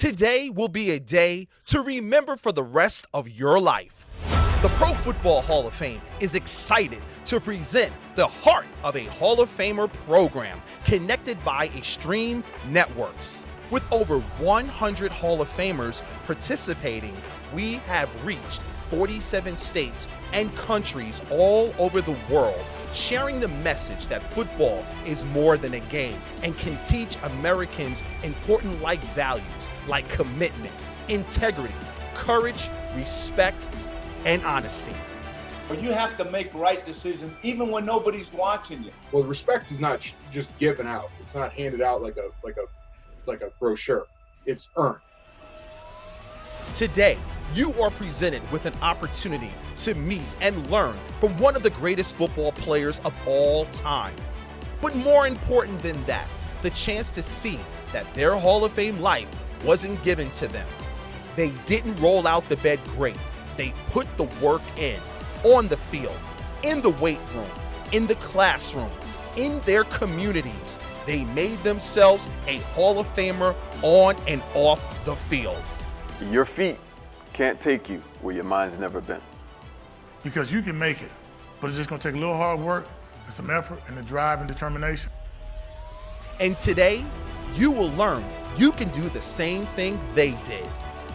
Today will be a day to remember for the rest of your life. The Pro Football Hall of Fame is excited to present the heart of a Hall of Famer program connected by Extreme Networks. With over 100 Hall of Famers participating, we have reached 47 states and countries all over the world, sharing the message that football is more than a game and can teach Americans important life values like commitment, integrity, courage, respect, and honesty. But you have to make right decisions even when nobody's watching you. Well, respect is not just given out. It's not handed out like a brochure. It's earned. Today, you are presented with an opportunity to meet and learn from one of the greatest football players of all time. But more important than that, the chance to see that their Hall of Fame life wasn't given to them. They didn't roll out the bed great. They put the work in, on the field, in the weight room, in the classroom, in their communities. They made themselves a Hall of Famer on and off the field. Your feet can't take you where your mind's never been. Because you can make it, but it's just gonna take a little hard work and some effort and the drive and determination. And today, you will learn you can do the same thing they did.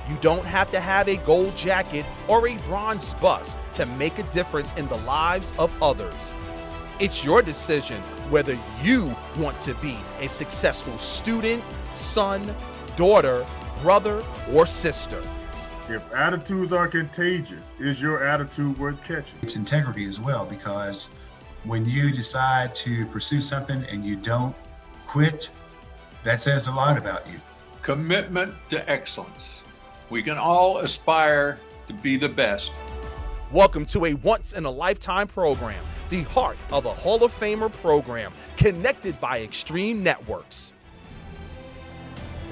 You don't have to have a gold jacket or a bronze bust to make a difference in the lives of others. It's your decision whether you want to be a successful student, son, daughter, brother, or sister. If attitudes are contagious, is your attitude worth catching? It's integrity as well, because when you decide to pursue something and you don't quit, that says a lot about you. Commitment to excellence. We can all aspire to be the best. Welcome to a once-in-a-lifetime program, the heart of a Hall of Famer program, connected by Extreme Networks.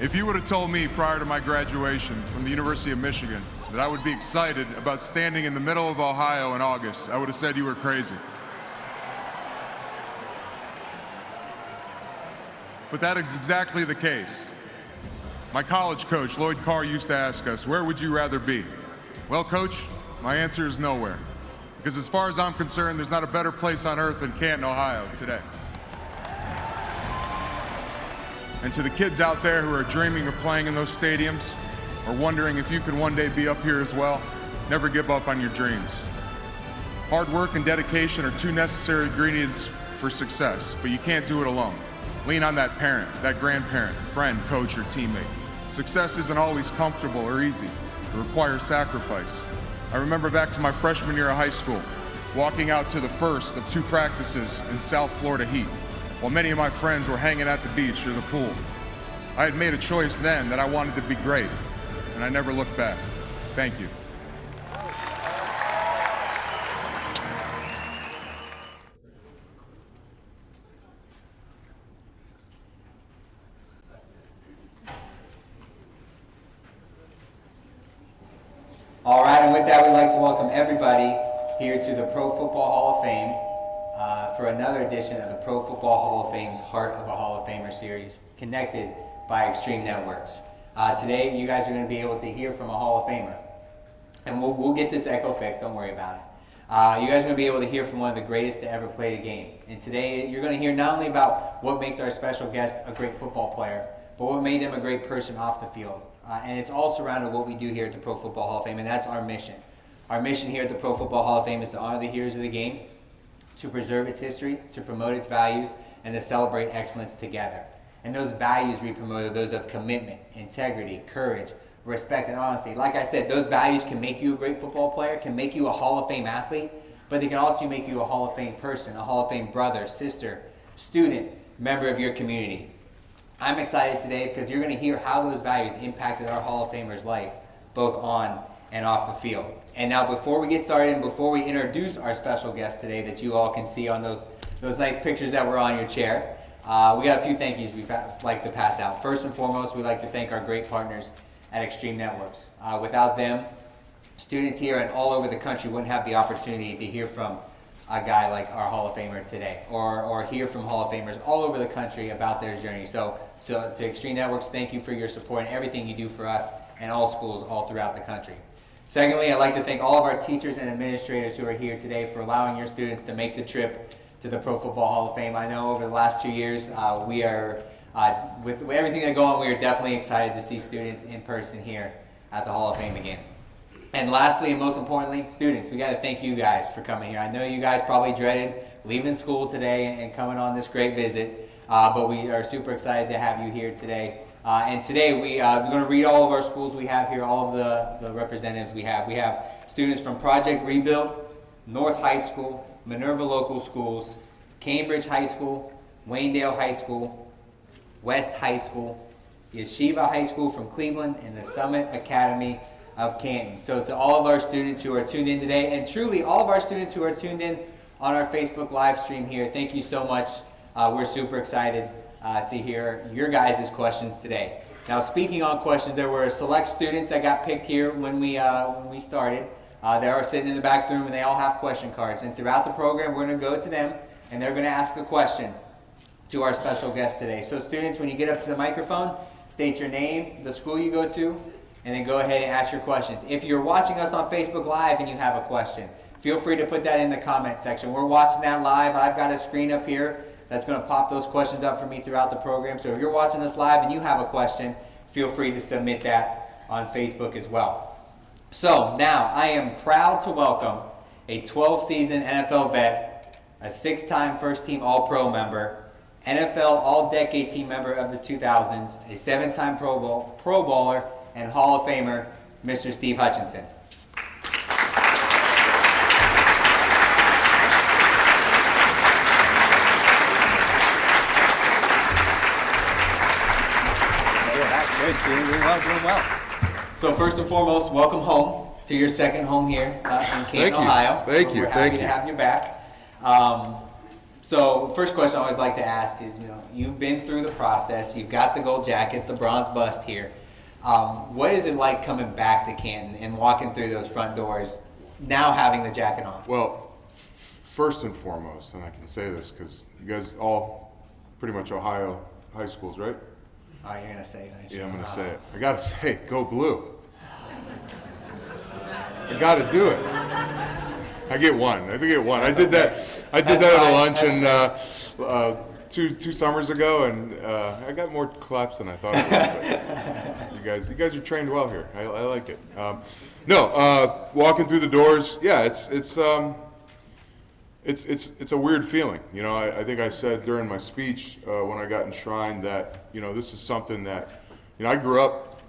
If you would have told me prior to my graduation from the University of Michigan that I would be excited about standing in the middle of Ohio in August, I would have said you were crazy. But that is exactly the case. My college coach, Lloyd Carr, used to ask us, where would you rather be? Well, coach, my answer is nowhere. Because as far as I'm concerned, there's not a better place on earth than Canton, Ohio today. And to the kids out there who are dreaming of playing in those stadiums, or wondering if you could one day be up here as well, never give up on your dreams. Hard work and dedication are two necessary ingredients for success, but you can't do it alone. Lean on that parent, that grandparent, friend, coach, or teammate. Success isn't always comfortable or easy. It requires sacrifice. I remember back to my freshman year of high school, walking out to the first of 2 practices in South Florida heat, while many of my friends were hanging at the beach or the pool. I had made a choice then that I wanted to be great, and I never looked back. Thank you. All right, and with that, we'd like to welcome everybody here to the Pro Football Hall of Fame for another edition of the Pro Football Hall of Fame's Heart of a Hall of Famer series, connected by Extreme Networks. Today, you guys are going to be able to hear from a Hall of Famer. And we'll get this echo fixed, don't worry about it. You guys are going to be able to hear from one of the greatest to ever play the game. And today, you're going to hear not only about what makes our special guest a great football player, but what made him a great person off the field. And it's all surrounded what we do here at the Pro Football Hall of Fame, and that's our mission. Our mission here at the Pro Football Hall of Fame is to honor the heroes of the game, to preserve its history, to promote its values, and to celebrate excellence together. And those values we promote are those of commitment, integrity, courage, respect, and honesty. Like I said, those values can make you a great football player, can make you a Hall of Fame athlete, but they can also make you a Hall of Fame person, a Hall of Fame brother, sister, student, member of your community. I'm excited today because you're going to hear how those values impacted our Hall of Famers' life, both on and off the field. And now before we get started and before we introduce our special guest today that you all can see on those nice pictures that were on your chair, we got a few thank yous we'd like to pass out. First and foremost, we'd like to thank our great partners at Extreme Networks. Without them, students here and all over the country wouldn't have the opportunity to hear from a guy like our Hall of Famer today, or hear from Hall of Famers all over the country about their journey. So So to Extreme Networks, thank you for your support and everything you do for us and all schools all throughout the country. Secondly, I'd like to thank all of our teachers and administrators who are here today for allowing your students to make the trip to the Pro Football Hall of Fame. I know over the last 2 years, we are, with everything that's going on, we are definitely excited to see students in person here at the Hall of Fame again. And lastly, and most importantly, students, we got to thank you guys for coming here. I know you guys probably dreaded leaving school today and coming on this great visit, but we are super excited to have you here today. And today we're going to read all of our schools we have here, all of the representatives we have. We have students from Project Rebuild, North High School, Minerva Local Schools, Cambridge High School, Waynedale High School, West High School, Yeshiva High School from Cleveland, and the Summit Academy of Canton. So to all of our students who are tuned in today, and truly all of our students who are tuned in on our Facebook live stream here, thank you so much. We're super excited to hear your guys' questions today. Now, speaking on questions, there were select students that got picked here when we started. They are sitting in the back room and they all have question cards. And throughout the program, we're going to go to them and they're going to ask a question to our special guest today. So students, when you get up to the microphone, state your name, the school you go to, and then go ahead and ask your questions. If you're watching us on Facebook Live and you have a question, feel free to put that in the comment section. We're watching that live. I've got a screen up here that's going to pop those questions up for me throughout the program. So if you're watching this live and you have a question, feel free to submit that on Facebook as well. So now I am proud to welcome a 12-season NFL vet, a 6-time first-team All-Pro member, NFL All-Decade Team member of the 2000s, a 7-time Pro Bowler, and Hall of Famer, Mr. Steve Hutchinson. Doing well. So first and foremost, welcome home to your second home here in Canton, Ohio. Thank you. We're happy to have you back. So first question I always like to ask is, you've been through the process. You've got the gold jacket, the bronze bust here. What is it like coming back to Canton and walking through those front doors, now having the jacket on? Well, first and foremost, and I can say this because you guys all pretty much Ohio high schools, right? Oh, you're going to say it. Yeah, I'm going to say it. I got to say it. Go blue. I got to do it. I get one. I get one. I did that at a luncheon two summers ago, and I got more claps than I thought I would. But you guys are trained well here. I like it. Walking through the doors, yeah, it's a weird feeling. I think I said during my speech when I got enshrined that this is something that I grew up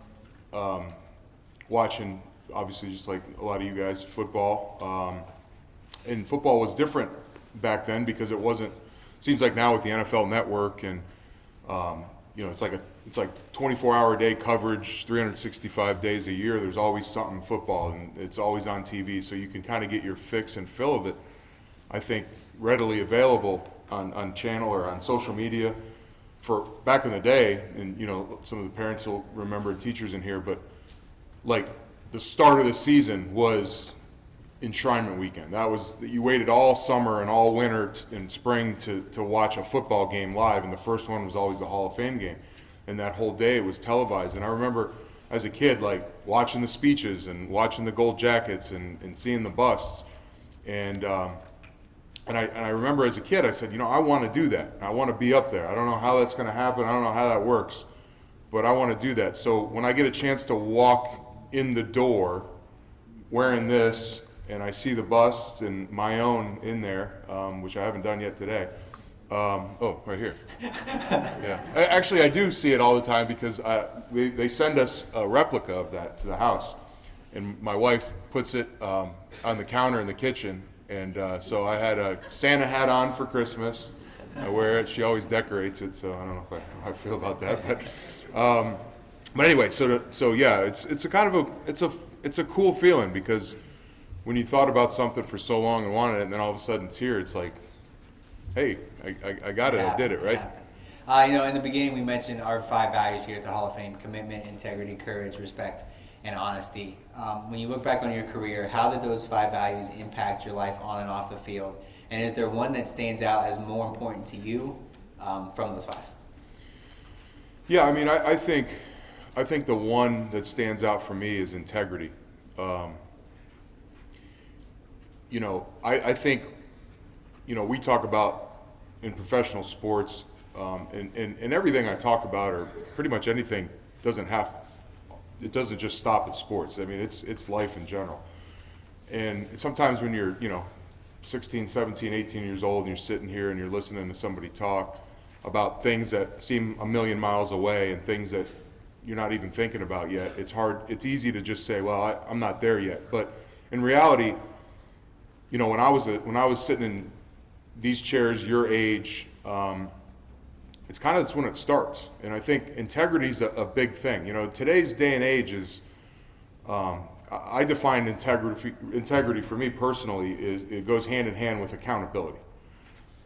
watching, obviously just like a lot of you guys, football, and football was different back then because it wasn't. Seems like now with the NFL Network and it's like 24-hour day coverage, 365 days a year. There's always something football, and it's always on TV, so you can kind of get your fix and fill of it. I think readily available on channel or on social media. For back in the day, and some of the parents will remember, teachers in here, but like the start of the season was enshrinement weekend. That was, you waited all summer and all winter and spring to watch a football game live, and the first one was always the Hall of Fame game, and that whole day was televised. And I remember as a kid like watching the speeches and watching the gold jackets and seeing the busts, and I remember as a kid, I said, I want to do that. I want to be up there. I don't know how that's going to happen. I don't know how that works, but I want to do that. So when I get a chance to walk in the door wearing this, and I see the busts and my own in there, which I haven't done yet today. Right here. Yeah. Actually, I do see it all the time because they send us a replica of that to the house, and my wife puts it on the counter in the kitchen. And so I had a Santa hat on for Christmas. I wear it. She always decorates it, so I don't know how I feel about that. But anyway, so yeah, it's a kind of it's a cool feeling because when you thought about something for so long and wanted it, and then all of a sudden it's here, it's like, hey, I got it. I did it, right? In the beginning we mentioned our 5 values here at the Hall of Fame: commitment, integrity, courage, respect, and honesty. When you look back on your career, how did those 5 values impact your life on and off the field? And is there one that stands out as more important to you from those 5? Yeah, I mean, I think the one that stands out for me is integrity. You know, I think, you know, we talk about in professional sports, and everything I talk about, or pretty much anything, it doesn't just stop at sports. I mean, it's life in general. And sometimes when you're, you know, 16, 17, 18 years old and you're sitting here and you're listening to somebody talk about things that seem a million miles away and things that you're not even thinking about yet, it's easy to just say, well, I'm not there yet. But in reality, you know, when I was sitting in these chairs, your age, it's kind of, that's when it starts. And I think integrity is a big thing. You know, today's day and age is, I define integrity for me personally is it goes hand in hand with accountability.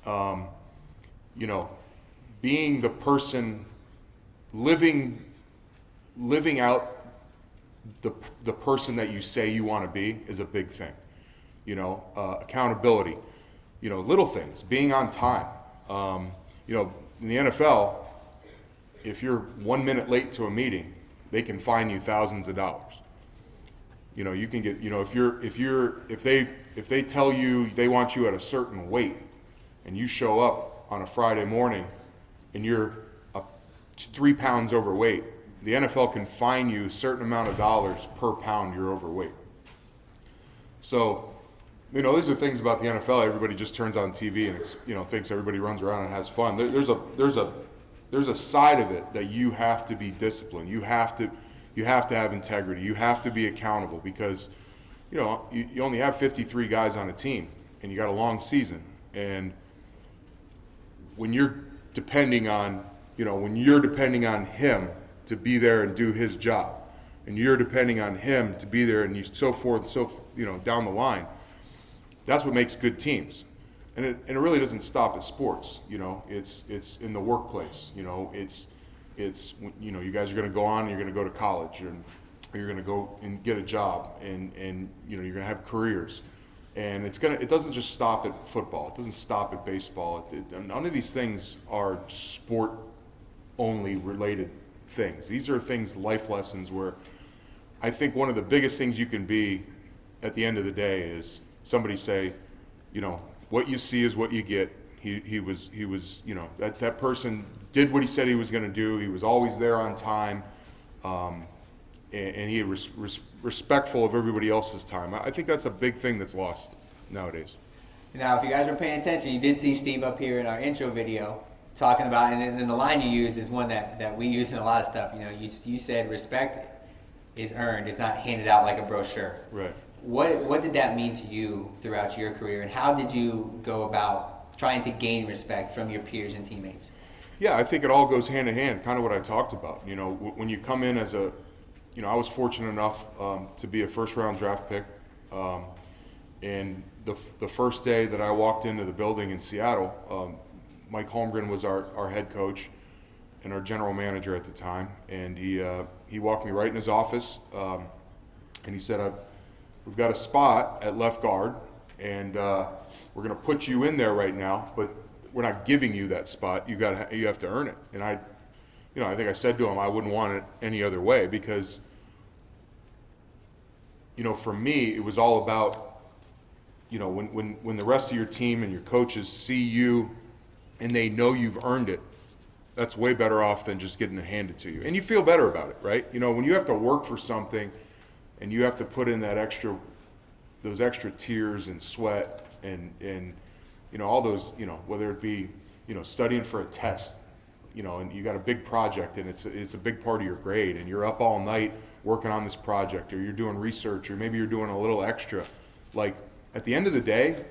You know, being the person living out the person that you say you want to be is a big thing. You know, accountability, you know, little things, being on time. You know, in the NFL, if you're 1 minute late to a meeting, they can fine you thousands of dollars. You know, you can get, you know, if they tell you they want you at a certain weight and you show up on a Friday morning and you're 3 pounds overweight, the NFL can fine you a certain amount of dollars per pound you're overweight. So, you know, these are things about the NFL. Everybody just turns on TV and, you know, thinks everybody runs around and has fun. There's a side of it that you have to be disciplined. You have to have integrity. You have to be accountable because, you know, you only have 53 guys on a team and you got a long season. And when you're depending on him to be there and do his job, and you're depending on him to be there and so forth, you know, down the line, that's what makes good teams. And it really doesn't stop at sports. You know, it's in the workplace. You know, it's you know, you guys are going to go on and you're going to go to college, or you're going to go and get a job, and you know, you're going to have careers. And it doesn't just stop at football. It doesn't stop at baseball. None of these things are sport only related things. These are things, life lessons, where I think one of the biggest things you can be at the end of the day is somebody say, you know, what you see is what you get. He was, you know, that person did what he said he was going to do. He was always there on time, and he was respectful of everybody else's time. I think that's a big thing that's lost nowadays. Now, if you guys were paying attention, you did see Steve up here in our intro video talking about, and the line you use is one that we use in a lot of stuff. You know, you said respect is earned; it's not handed out like a brochure. Right. What did that mean to you throughout your career, and how did you go about trying to gain respect from your peers and teammates? Yeah, I think it all goes hand in hand, kind of what I talked about. You know, when you come in as a, you know, I was fortunate enough to be a first-round draft pick, and the first day that I walked into the building in Seattle, Mike Holmgren was our head coach and our general manager at the time, and he walked me right in his office, and he said, we've got a spot at left guard, and we're going to put you in there right now, but we're not giving you that spot. You have to earn it. And I think I said to him, I wouldn't want it any other way, because, you know, for me, it was all about, you know, when the rest of your team and your coaches see you and they know you've earned it, that's way better off than just getting it handed to you. And you feel better about it, right? You know, when you have to work for something and you have to put in those extra tears and sweat and you know, all those, you know, whether it be, you know, studying for a test, you know, and you got a big project and it's a big part of your grade, and you're up all night working on this project, or you're doing research, or maybe you're doing a little extra. Like, at the end of the day,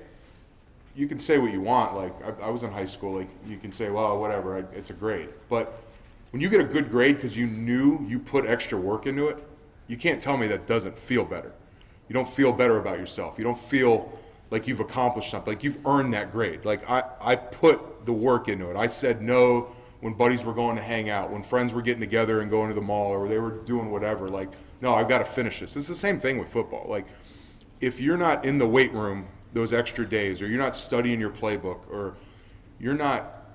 you can say what you want. Like, I was in high school, like, you can say, well, whatever, it's a grade. But when you get a good grade because you knew you put extra work into it, you can't tell me that doesn't feel better. You don't feel better about yourself. You don't feel like you've accomplished something, like you've earned that grade. Like, I put the work into it. I said no when buddies were going to hang out, when friends were getting together and going to the mall, or they were doing whatever. Like, no, I've got to finish this. It's the same thing with football. Like, if you're not in the weight room those extra days, or you're not studying your playbook, or you're not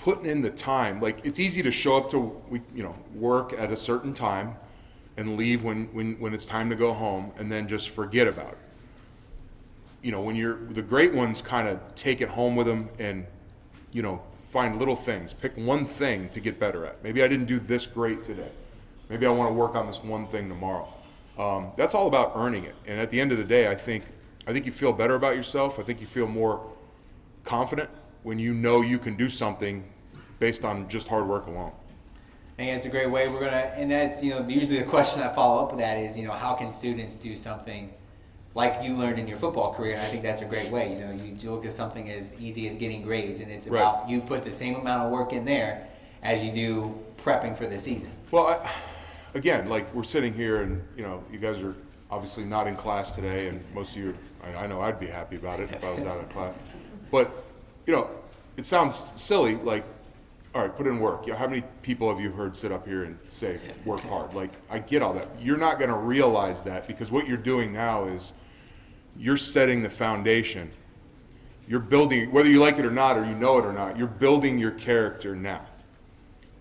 putting in the time. Like, it's easy to show up to work at a certain time and leave when it's time to go home, and then just forget about it. When the great ones kind of take it home with them and find little things, pick one thing to get better at. Maybe I didn't do this great today. Maybe I want to work on this one thing tomorrow. That's all about earning it. And at the end of the day, I think you feel better about yourself. I think you feel more confident when you know you can do something based on just hard work alone. I think that's a great way. And that's, usually the question I follow up with that is, how can students do something like you learned in your football career? And I think that's a great way. You look at something as easy as getting grades, and it's about you put the same amount of work in there as you do prepping for the season. Well, again, like, we're sitting here and, you guys are obviously not in class today, and most of you, I know I'd be happy about it if I was out of class. But, it sounds silly, like, all right, put in work. How many people have you heard sit up here and say, work hard? Like, I get all that. You're not going to realize that, because what you're doing now is you're setting the foundation. You're building, whether you like it or not, or you know it or not, you're building your character now.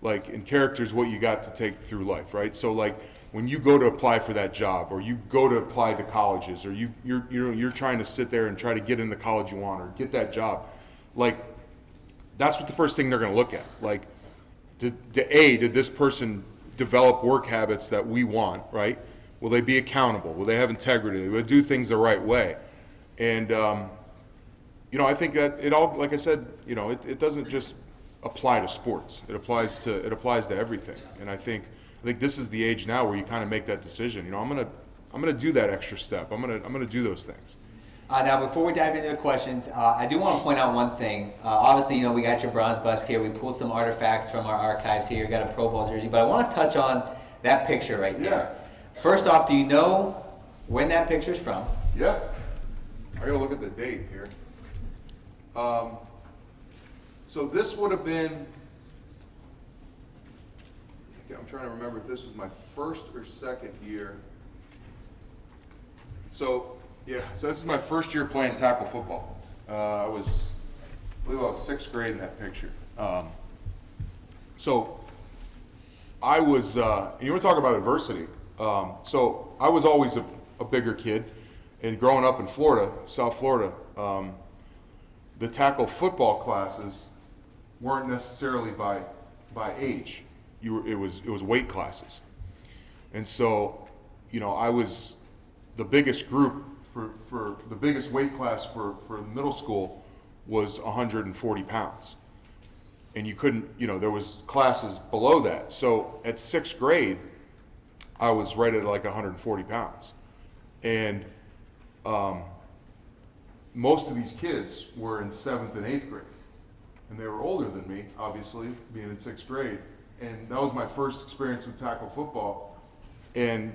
Like, and character is what you got to take through life, right? So, like, when you go to apply for that job, or you go to apply to colleges, or you're trying to sit there and try to get in the college you want, or get that job, like, that's what the first thing they're going to look at. Like, did this person develop work habits that we want, right? Will they be accountable? Will they have integrity? Will they do things the right way? And, I think that it all, like I said, it doesn't just apply to sports. It applies to everything. And I think this is the age now where you kind of make that decision. I'm gonna do that extra step. I'm gonna do those things. Now, before we dive into the questions, I do want to point out one thing. Obviously, we got your bronze bust here. We pulled some artifacts from our archives here. We got a Pro Bowl jersey, but I want to touch on that picture right there. Yeah. First off, do you know when that picture's from? Yeah. I gotta look at the date here. So this would have been, I'm trying to remember if this was my first or second year. So this is my first year playing tackle football. I believe I was 6th grade in that picture. So I was, you want to talk about adversity. So I was always a bigger kid, and growing up in Florida, South Florida, the tackle football classes weren't necessarily by age. It was weight classes, and so I was the biggest group for the biggest weight class for middle school was 140 pounds, and you couldn't, there was classes below that. So at 6th grade, I was right at like 140 pounds, and most of these kids were in 7th and 8th grade. And they were older than me, obviously, being in 6th grade. And that was my first experience with tackle football. And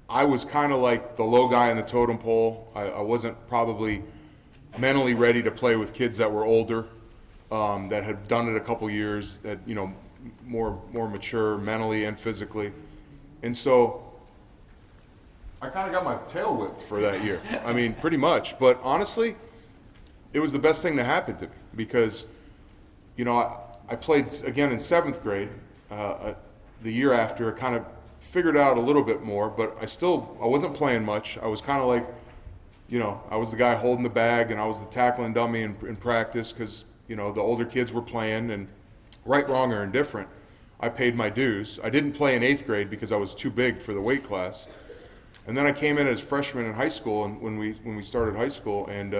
I was kind of like the low guy on the totem pole. I wasn't probably mentally ready to play with kids that were older, that had done it a couple years, that, more mature mentally and physically. And so I kind of got my tail whipped for that year. I mean, pretty much. But honestly, it was the best thing that happened to me, because, I played again in 7th grade. The year after, I kind of figured out a little bit more, but I wasn't playing much. I was kind of like, I was the guy holding the bag, and I was the tackling dummy in practice, because, the older kids were playing, and right, wrong, or indifferent, I paid my dues. I didn't play in 8th grade because I was too big for the weight class. And then I came in as freshman in high school, and when we started high school, and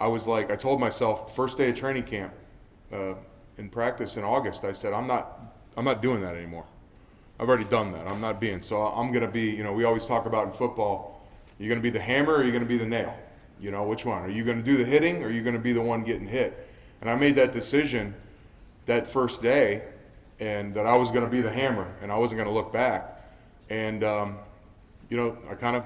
I was like, I told myself, first day of training camp in practice in August, I said, I'm not doing that anymore. I've already done that. I'm not being. So I'm going to be, we always talk about in football, you're going to be the hammer or you're going to be the nail. Which one? Are you going to do the hitting or are you going to be the one getting hit? And I made that decision that first day, and that I was going to be the hammer and I wasn't going to look back. And, I kind of,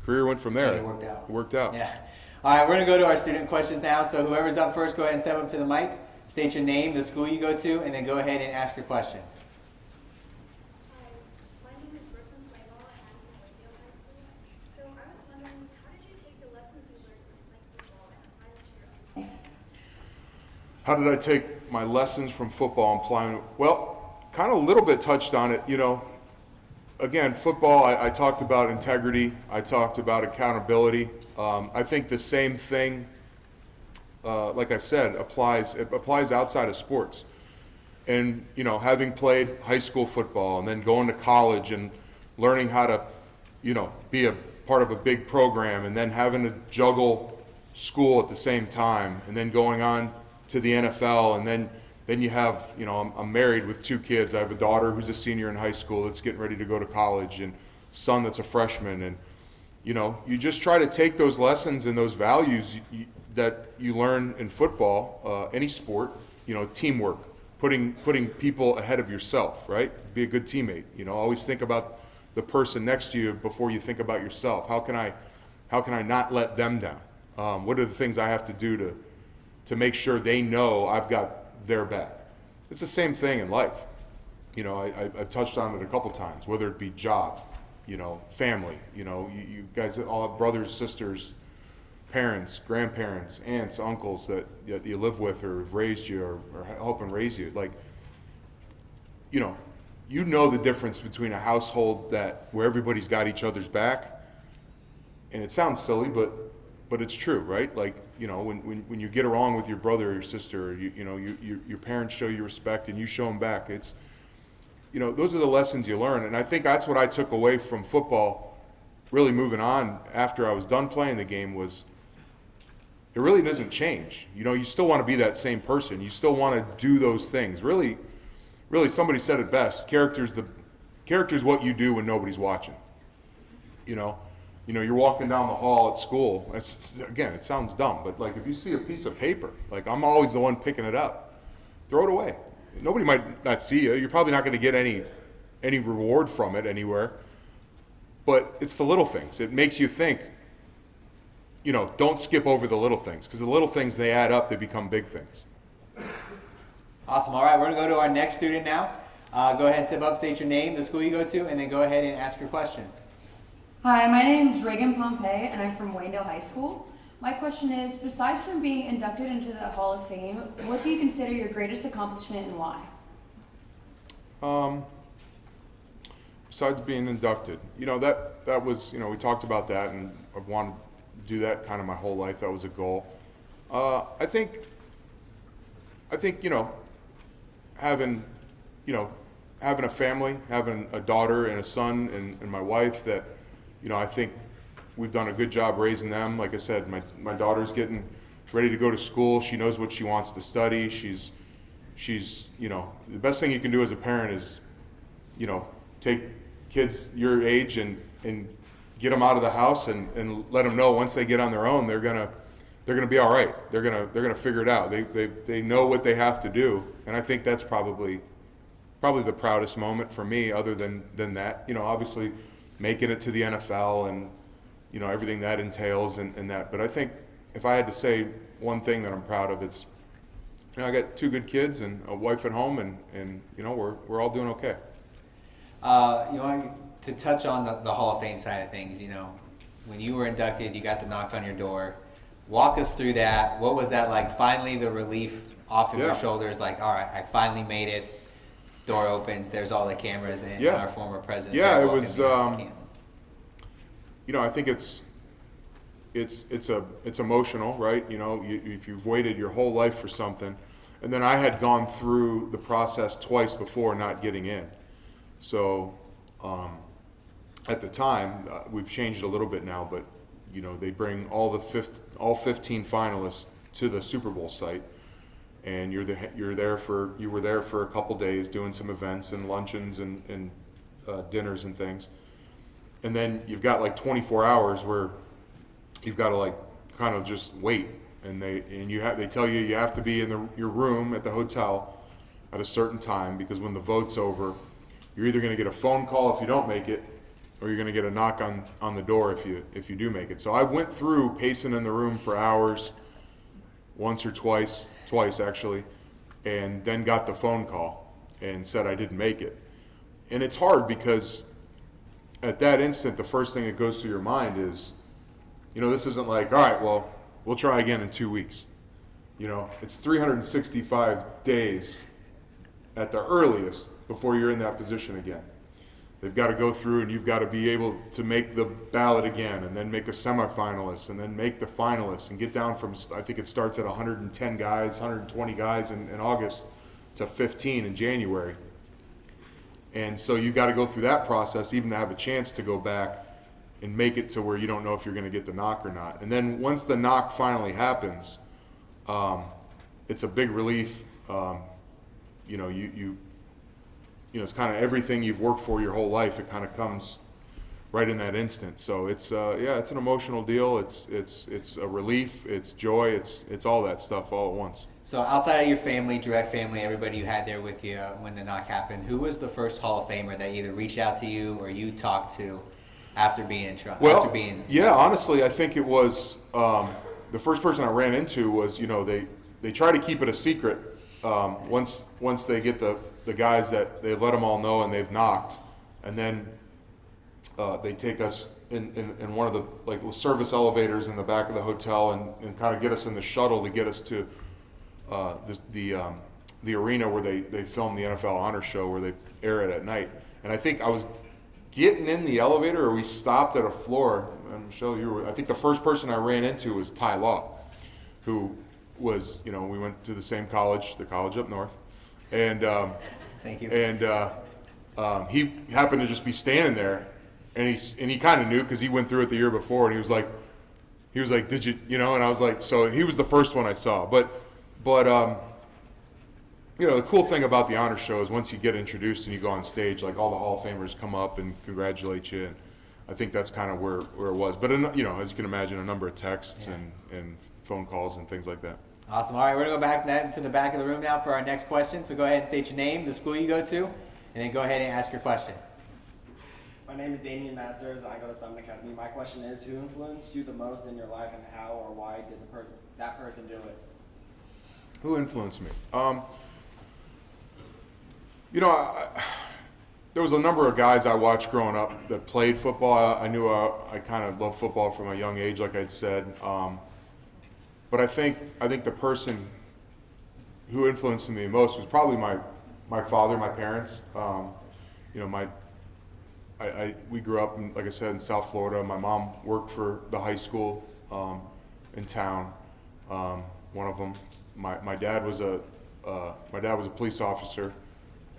career went from there. It worked out. It worked out. Yeah. All right, we're going to go to our student questions now. So whoever's up first, go ahead and step up to the mic, state your name, the school you go to, and then go ahead and ask your question. Hi, my name is Brooklyn Slayball, and I'm from Wakefield High School. So I was wondering, how did you take the lessons you learned from playing football and apply them to your own life? How did I take my lessons from football and apply them? Well, kind of a little bit touched on it. Again, football, I talked about integrity. I talked about accountability. I think the same thing, like I said, applies outside of sports. And, having played high school football and then going to college and learning how to, be a part of a big program and then having to juggle school at the same time and then going on to the NFL and then you have, I'm married with 2 kids. I have a daughter who's a senior in high school that's getting ready to go to college and son that's a freshman. And, you just try to take those lessons and those values that you learn in football, any sport, teamwork, putting people ahead of yourself, right? Be a good teammate. Always think about the person next to you before you think about yourself. How can I not let them down? What are the things I have to do to make sure they know I've got their back? It's the same thing in life. I've touched on it a couple times, whether it be job, family, you guys all have brothers, sisters, parents, grandparents, aunts, uncles that you live with or have raised you or helping raise you. Like, you know the difference between a household where everybody's got each other's back, and it sounds silly, but it's true, right? Like, when you get along with your brother or your sister, or your parents show you respect and you show them back. It's, those are the lessons you learn, and I think that's what I took away from football. Really moving on after I was done playing the game was, it really doesn't change. You still want to be that same person. You still want to do those things. Really, somebody said it best. Character's what you do when nobody's watching. You're walking down the hall at school. Again, it sounds dumb, but like if you see a piece of paper, like I'm always the one picking it up. Throw it away. Nobody might not see you. You're probably not going to get any reward from it anywhere. But it's the little things. It makes you think. Don't skip over the little things, because the little things, they add up. They become big things. Awesome. All right, we're going to go to our next student now. Go ahead and step up, state your name, the school you go to, and then go ahead and ask your question. Hi, my name is Reagan Pompey, and I'm from Wayndale High School. My question is, besides from being inducted into the Hall of Fame, what do you consider your greatest accomplishment and why? Besides being inducted, that was, we talked about that, and I've wanted to do that kind of my whole life. That was a goal. I think, having a family, having a daughter and a son and my wife that, I think we've done a good job raising them. Like I said, my daughter's getting ready to go to school. She knows what she wants to study. She's the best thing you can do as a parent is, take kids your age and get them out of the house and let them know once they get on their own, they're gonna be all right. They're gonna figure it out. They know what they have to do, and I think that's probably the proudest moment for me. Other than that, obviously making it to the NFL and everything that entails and that. But I think if I had to say one thing that I'm proud of, it's I got 2 good kids and a wife at home, and we're all doing okay. To touch on the Hall of Fame side of things, when you were inducted, you got the knock on your door. Walk us through that. What was that like? Finally, the relief off of your shoulders, like, all right, I finally made it. Door opens, there's all the cameras and our former president. Yeah, it was. I think it's emotional, right? If you've waited your whole life for something, and then I had gone through the process twice before not getting in, so at the time we've changed a little bit now, but they bring all 15 finalists to the Super Bowl site. And you were there for a couple days doing some events and luncheons and dinners and things, and then you've got like 24 hours where you've got to like kind of just wait, and they tell you have to be in your room at the hotel at a certain time, because when the vote's over, you're either going to get a phone call if you don't make it, or you're going to get a knock on the door if you do make it. So I went through pacing in the room for hours, once or twice actually, and then got the phone call and said I didn't make it. And it's hard because at that instant, the first thing that goes through your mind is, this isn't like, all right, well, we'll try again in 2 weeks. You know, it's 365 days at the earliest before you're in that position again. They've got to go through, and you've got to be able to make the ballot again, and then make a semifinalist, and then make the finalists, and get down from, I think it starts at 110 guys, 120 guys in August to 15 in January. And so you got to go through that process even to have a chance to go back and make it to where you don't know if you're going to get the knock or not. And then once the knock finally happens, it's a big relief. You know, you know, it's kind of everything you've worked for your whole life. It kind of comes right in that instant. So it's yeah, it's an emotional deal. It's a relief. It's joy. It's all that stuff all at once. So outside of your family, direct family, everybody you had there with you when the knock happened, who was the first Hall of Famer that either reached out to you or you talked to after being in trouble? Well, yeah, honestly, I think it was the first person I ran into was, you know, they try to keep it a secret once they get the guys that they let them all know and they've knocked, and then they take us in one of the like service elevators in the back of the hotel and kind of get us in the shuttle to get us to the arena where they film the NFL Honor Show where they air it at night. And I think I was getting in the elevator, or we stopped at a floor. And Michelle, I think the first person I ran into was Ty Law, who was, you know, we went to the same college, the college up north, and thank you. And he happened to just be standing there, and he kind of knew because he went through it the year before, and he was like, did you, you know? And I was like, so he was the first one I saw, but you know, the cool thing about the honor show is once you get introduced and you go on stage, like all the Hall of Famers come up and congratulate you, and I think that's kind of where it was. But you know, as you can imagine, a number of texts and phone calls and things like that. Awesome. All right, we're going to go back to the back of the room now for our next question. So go ahead and state your name, the school you go to, and then go ahead and ask your question. My name is Damian Masters. I go to Summit Academy. My question is, who influenced you the most in your life, and how or why did that person do it? Who influenced me? You know, there was a number of guys I watched growing up that played football. I knew I kind of loved football from a young age, like I'd said. But I think the person who influenced me the most was probably my father, my parents. You know, we grew up, like I said, in South Florida. My mom worked for the high school in town. One of them. My dad was a police officer,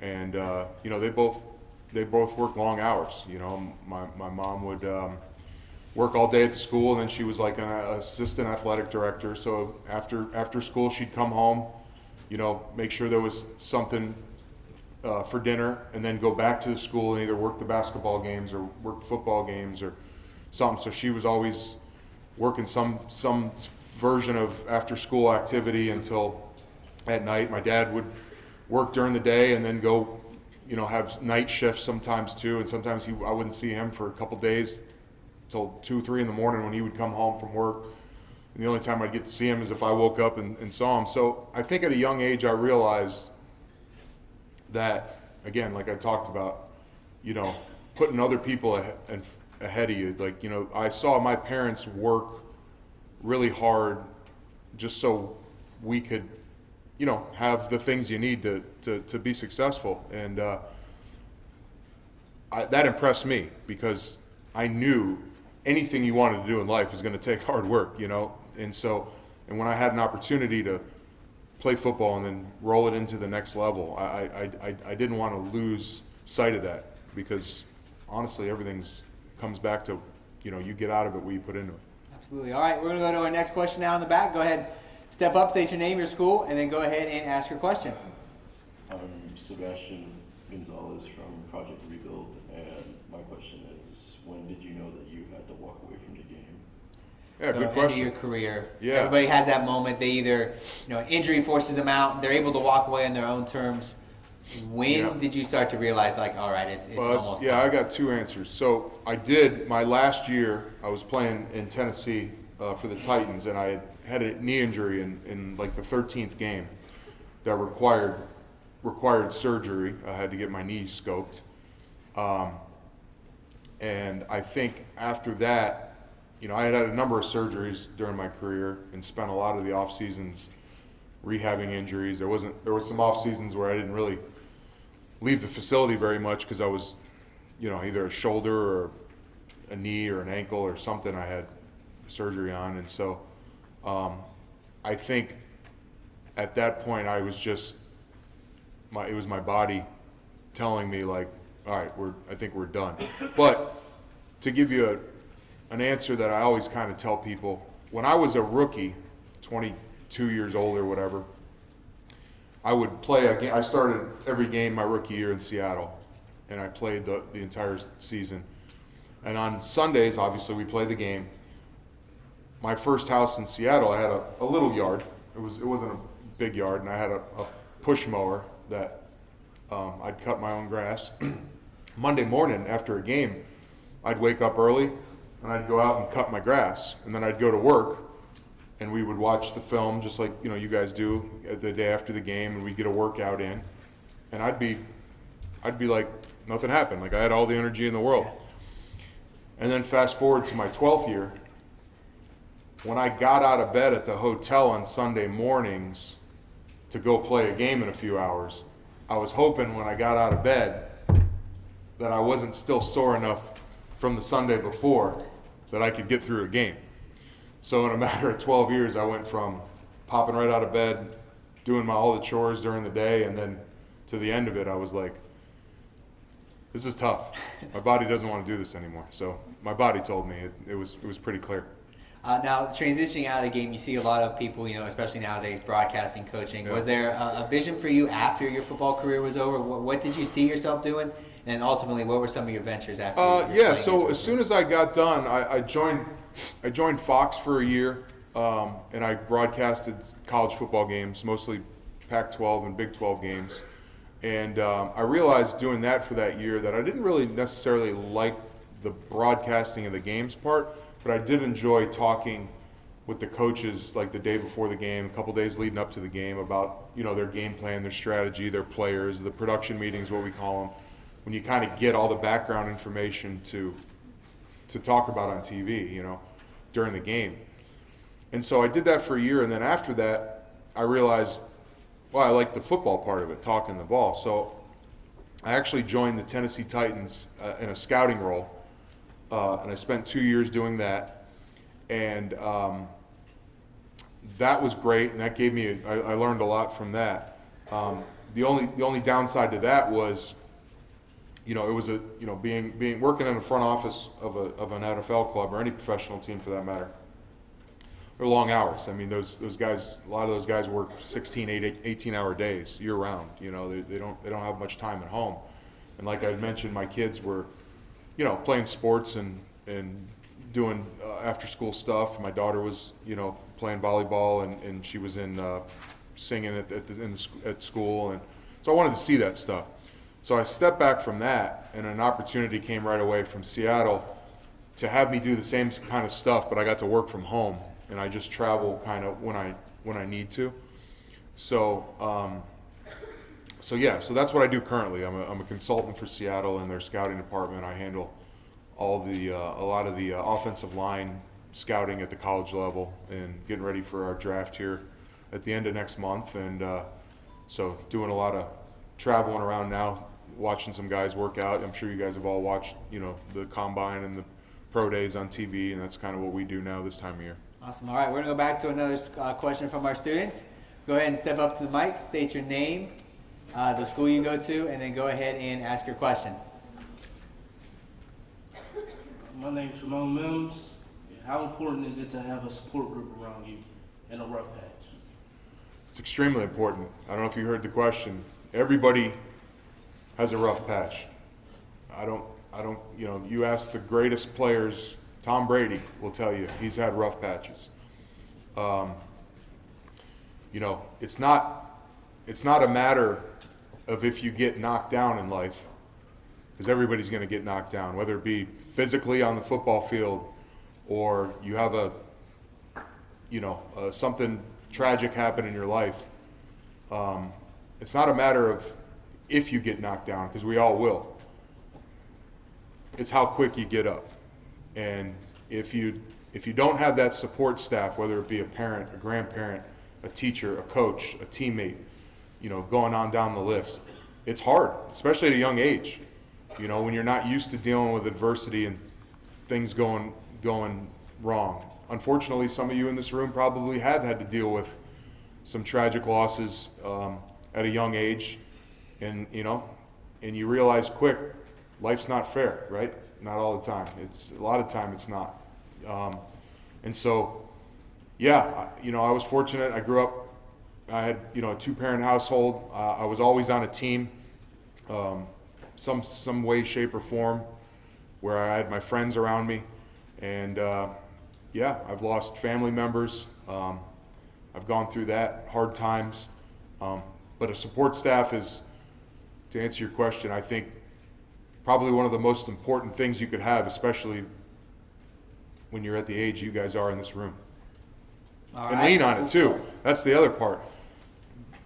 and you know, they both worked long hours. You know, my mom would work all day at the school, and then she was like an assistant athletic director. So after school, she'd come home, you know, make sure there was something for dinner, and then go back to the school and either work the basketball games or work football games or something. So she was always working some version of after school activity until at night. My dad would work during the day and then go, you know, have night shifts sometimes too, and sometimes I wouldn't see him for a couple days till 2 or 3 in the morning when he would come home from work, and the only time I'd get to see him is if I woke up and saw him. So I think at a young age I realized that, again, like I talked about, you know, putting other people ahead of you. Like, you know, I saw my parents work really hard just so we could, you know, have the things you need to be successful. And that impressed me because I knew anything you wanted to do in life is going to take hard work, you know. And when I had an opportunity to play football and then roll it into the next level, I didn't want to lose sight of that, because honestly everything comes back to, you know, you get out of it what you put into it. Absolutely. All right, we're going to go to our next question now in the back. Go ahead, step up, state your name, your school, and then go ahead and ask your question. I'm Sebastian Gonzalez from Project Rebuild, and my question is, when did you know that you had to walk away from the game? Yeah, so good question. End of your career. Yeah. Everybody has that moment. They either, you know, injury forces them out. They're able to walk away on their own terms. When did you start to realize, like, all right, it's almost yeah, time? I got 2 answers. So I did, my last year, I was playing in Tennessee for the Titans, and I had a knee injury in like the 13th game that required surgery. I had to get my knee scoped. And I think after that, you know, I had a number of surgeries during my career and spent a lot of the off seasons rehabbing injuries. There were some off seasons where I didn't really leave the facility very much because I was, either a shoulder or a knee or an ankle or something I had surgery on. And so I think at that point I was just, it was my body telling me like, all right, I think we're done. But to give you an answer that I always kind of tell people, when I was a rookie, 22 years old or whatever, I would play a game. I started every game my rookie year in Seattle, and I played the entire season. And on Sundays, obviously, we play the game. My first house in Seattle, I had a little yard. It wasn't a big yard, and I had a push mower that I'd cut my own grass. Monday morning after a game, I'd wake up early, and I'd go out and cut my grass, and then I'd go to work, and we would watch the film just like you guys do the day after the game, and we'd get a workout in, and I'd be like nothing happened, like I had all the energy in the world. And then fast forward to my 12th year, when I got out of bed at the hotel on Sunday mornings to go play a game in a few hours, I was hoping when I got out of bed that I wasn't still sore enough from the Sunday before that I could get through a game. So in a matter of 12 years, I went from popping right out of bed, doing all the chores during the day, and then to the end of it, I was like, this is tough. My body doesn't want to do this anymore. So my body told me it was pretty clear. Now, transitioning out of the game, you see a lot of people, especially nowadays, broadcasting, coaching. Yeah. Was there a vision for you after your football career was over? What did you see yourself doing? And ultimately, what were some of your ventures after? So as soon as I got done, I joined Fox for a year, and I broadcasted college football games, mostly Pac-12 and Big 12 games. And I realized doing that for that year that I didn't really necessarily like the broadcasting of the games part, but I did enjoy talking with the coaches like the day before the game, a couple days leading up to the game about their game plan, their strategy, their players, the production meetings, what we call them, when you kind of get all the background information to talk about on TV, during the game. And so I did that for a year, and then after that, I realized, I like the football part of it, talking the ball. So I actually joined the Tennessee Titans in a scouting role, and I spent 2 years doing that. And that was great, and that gave me, I learned a lot from that. The only downside to that was, it was being working in the front office of an NFL club or any professional team for that matter. They're long hours. I mean, those guys, a lot of those guys work 16, 18-hour days year round. They don't have much time at home. And like I mentioned, my kids were, playing sports and doing after school stuff. My daughter was, playing volleyball and she was in singing at school, and so I wanted to see that stuff. So I stepped back from that, and an opportunity came right away from Seattle to have me do the same kind of stuff, but I got to work from home, and I just travel kind of when I need to. So so that's what I do currently. I'm a consultant for Seattle in their scouting department. I handle all a lot of the offensive line scouting at the college level and getting ready for our draft here at the end of next month, and so doing a lot of traveling around now, watching some guys work out. I'm sure you guys have all watched, the combine and the pro days on TV, and that's kind of what we do now this time of year. Awesome. All right, we're going to go back to another question from our students. Go ahead and step up to the mic, state your name, the school you go to, and then go ahead and ask your question. My name's Ramon Mims. How important is it to have a support group around you in a rough patch? It's extremely important. I don't know if you heard the question. Everybody has a rough patch. I don't, you ask the greatest players, Tom Brady will tell you he's had rough patches. It's not a matter of if you get knocked down in life, because everybody's going to get knocked down, whether it be physically on the football field or you have something tragic happen in your life. It's not a matter of if you get knocked down, because we all will. It's how quick you get up. And if you don't have that support staff, whether it be a parent, a grandparent, a teacher, a coach, a teammate, going on down the list. It's hard, especially at a young age, when you're not used to dealing with adversity and things going wrong. Unfortunately, some of you in this room probably have had to deal with some tragic losses at a young age, and you realize quick, life's not fair, right? Not all the time. A lot of time it's not. And so, yeah, I was fortunate. I grew up, I had, a two-parent household. I was always on a team, some way, shape, or form, where I had my friends around me. And yeah, I've lost family members. I've gone through that, hard times. But a support staff is, to answer your question, I think probably one of the most important things you could have, especially when you're at the age you guys are in this room. And lean on it too. That's the other part.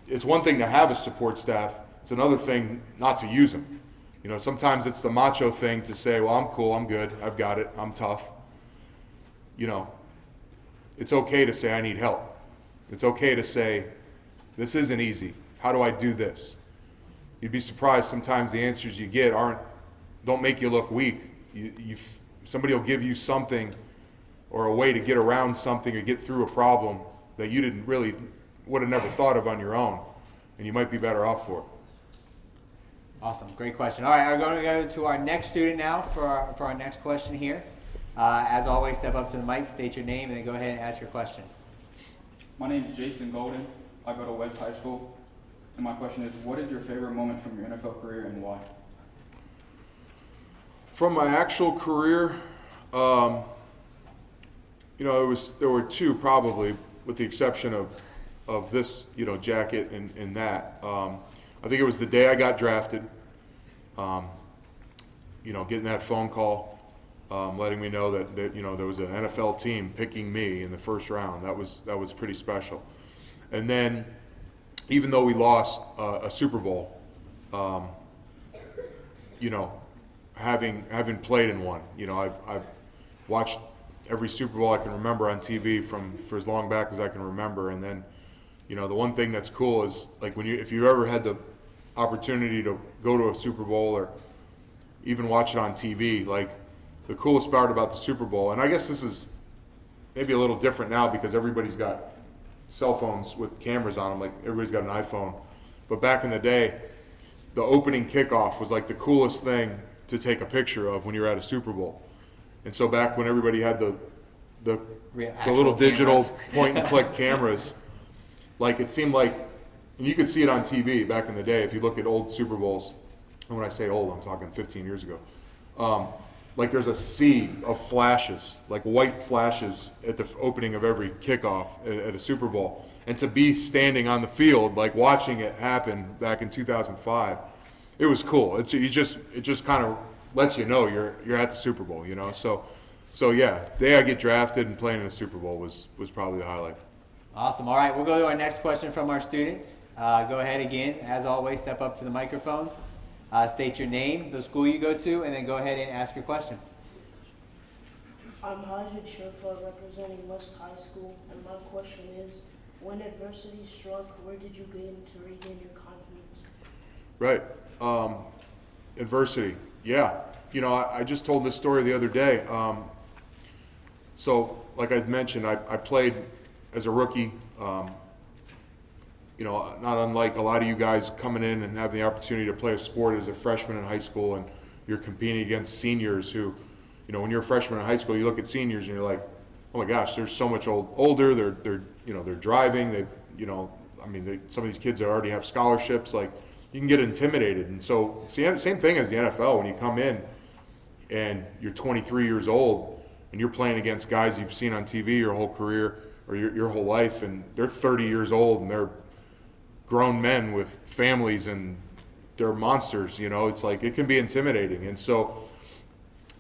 It's one thing to have a support staff. It's another thing not to use them. Sometimes it's the macho thing to say, well, I'm cool, I'm good, I've got it, I'm tough. It's okay to say I need help. It's okay to say, this isn't easy. How do I do this? You'd be surprised sometimes the answers you get don't make you look weak. Somebody will give you something or a way to get around something or get through a problem that you would have never thought of on your own, and you might be better off for it. Awesome, great question. All right, I'm going to go to our next student now for our next question here. As always, step up to the mic, state your name, and then go ahead and ask your question. My name is Jason Golden. I go to West High School. And my question is, what is your favorite moment from your NFL career and why? From my actual career, there were two probably, with the exception of this, jacket and that. I think it was the day I got drafted, getting that phone call, letting me know that there was an NFL team picking me in the first round. That was pretty special. And then, even though we lost a Super Bowl, having played in one, I've watched every Super Bowl I can remember on TV for as long back as I can remember. And then, the one thing that's cool is, like, if you ever had the opportunity to go to a Super Bowl or even watch it on TV, like, the coolest part about the Super Bowl, and I guess this is maybe a little different now because everybody's got cell phones with cameras on them, like everybody's got an iPhone. But back in the day, the opening kickoff was like the coolest thing to take a picture of when you're at a Super Bowl. And so back when everybody had the little digital point and click cameras, like, it seemed like, and you could see it on TV back in the day if you look at old Super Bowls, and when I say old, I'm talking 15 years ago. Like, there's a sea of flashes, like white flashes at the opening of every kickoff at a Super Bowl. And to be standing on the field, like, watching it happen back in 2005, it was cool. It just kind of lets you know you're at the Super Bowl, So yeah, the day I get drafted and playing in the Super Bowl was probably the highlight. Awesome. All right, we'll go to our next question from our students. Go ahead again, as always, step up to the microphone. State your name, the school you go to, and then go ahead and ask your question. I'm Hajid Shurfa, representing West High School, and my question is, when adversity struck, where did you gain to regain your confidence? Right. Adversity. Yeah. I just told this story the other day. So, like I mentioned, I played as a rookie. Not unlike a lot of you guys coming in and having the opportunity to play a sport as a freshman in high school, and you're competing against seniors who, when you're a freshman in high school, you look at seniors and you're like, oh my gosh, they're so much older. They're driving. Some of these kids already have scholarships. Like, you can get intimidated. And so it's the same thing as the NFL. When you come in and you're 23 years old and you're playing against guys you've seen on TV your whole career or your whole life, and they're 30 years old and they're grown men with families and they're monsters, it's like, it can be intimidating. And so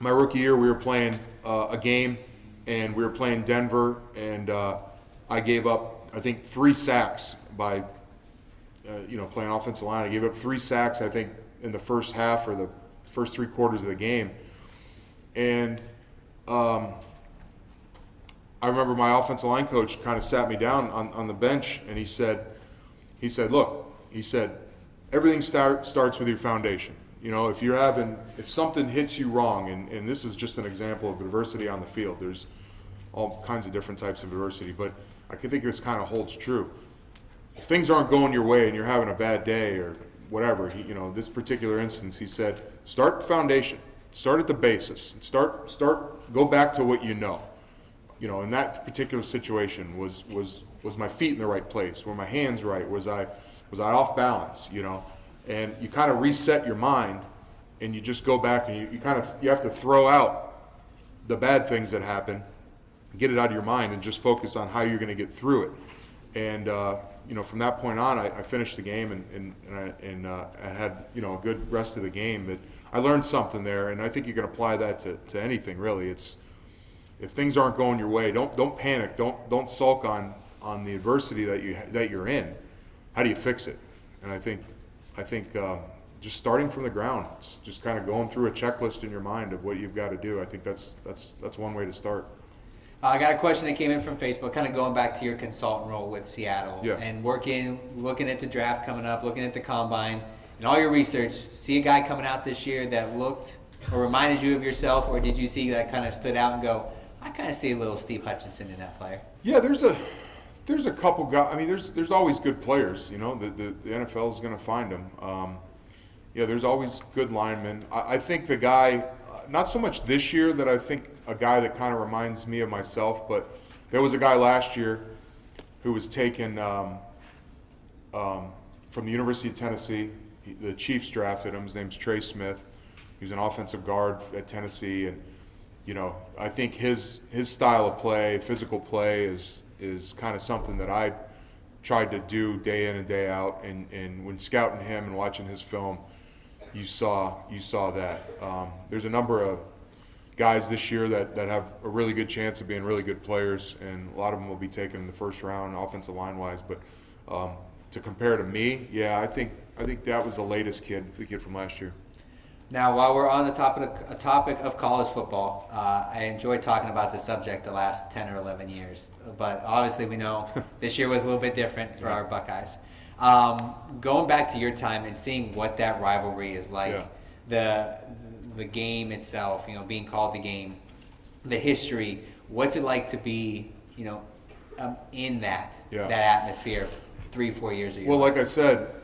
my rookie year, we were playing a game, and we were playing Denver, and I gave up, I think, 3 sacks by, playing offensive line. I gave up 3 sacks, I think, in the first half or the first 3 quarters of the game. And I remember my offensive line coach kind of sat me down on the bench, and he said, look, he said, everything starts with your foundation. You know, if something hits you wrong, and this is just an example of adversity on the field. There's all kinds of different types of adversity, but I think this kind of holds true. If things aren't going your way and you're having a bad day or whatever, this particular instance, he said, start the foundation, start at the basis, go back to what you know. In that particular situation, was my feet in the right place? Were my hands right? Was I off balance? And you kind of reset your mind, and you just go back and you have to throw out the bad things that happen, get it out of your mind, and just focus on how you're going to get through it. And from that point on, I finished the game and I had a good rest of the game. But I learned something there, and I think you can apply that to anything really. It's if things aren't going your way, don't panic, don't sulk on the adversity that you're in. How do you fix it? And I think just starting from the ground, just kind of going through a checklist in your mind of what you've got to do. I think that's one way to start. I got a question that came in from Facebook, kind of going back to your consultant role with Seattle and looking at the draft coming up, looking at the combine, and all your research. See a guy coming out this year that looked or reminded you of yourself, or did you see that kind of stood out and go, I kind of see a little Steve Hutchinson in that player? Yeah, there's a couple guys. I mean, there's always good players. The NFL is going to find them. There's always good linemen. I think the guy, not so much this year that I think a guy that kind of reminds me of myself, but there was a guy last year who was taken from the University of Tennessee. The Chiefs drafted him. His name's Trey Smith. He was an offensive guard at Tennessee, and I think his style of play, physical play, is kind of something that I tried to do day in and day out. And when scouting him and watching his film, you saw that. There's a number of guys this year that have a really good chance of being really good players, and a lot of them will be taken in the first round, offensive line-wise. But to compare to me, I think that was the latest kid, the kid from last year. Now, while we're on the topic of college football, I enjoyed talking about this subject the last 10 or 11 years. But obviously we know this year was a little bit different for our Buckeyes. Going back to your time and seeing what that rivalry is like, the game itself, being called the game, the history, what's it like to be, in that atmosphere 3-4 years ago? Well, like I said,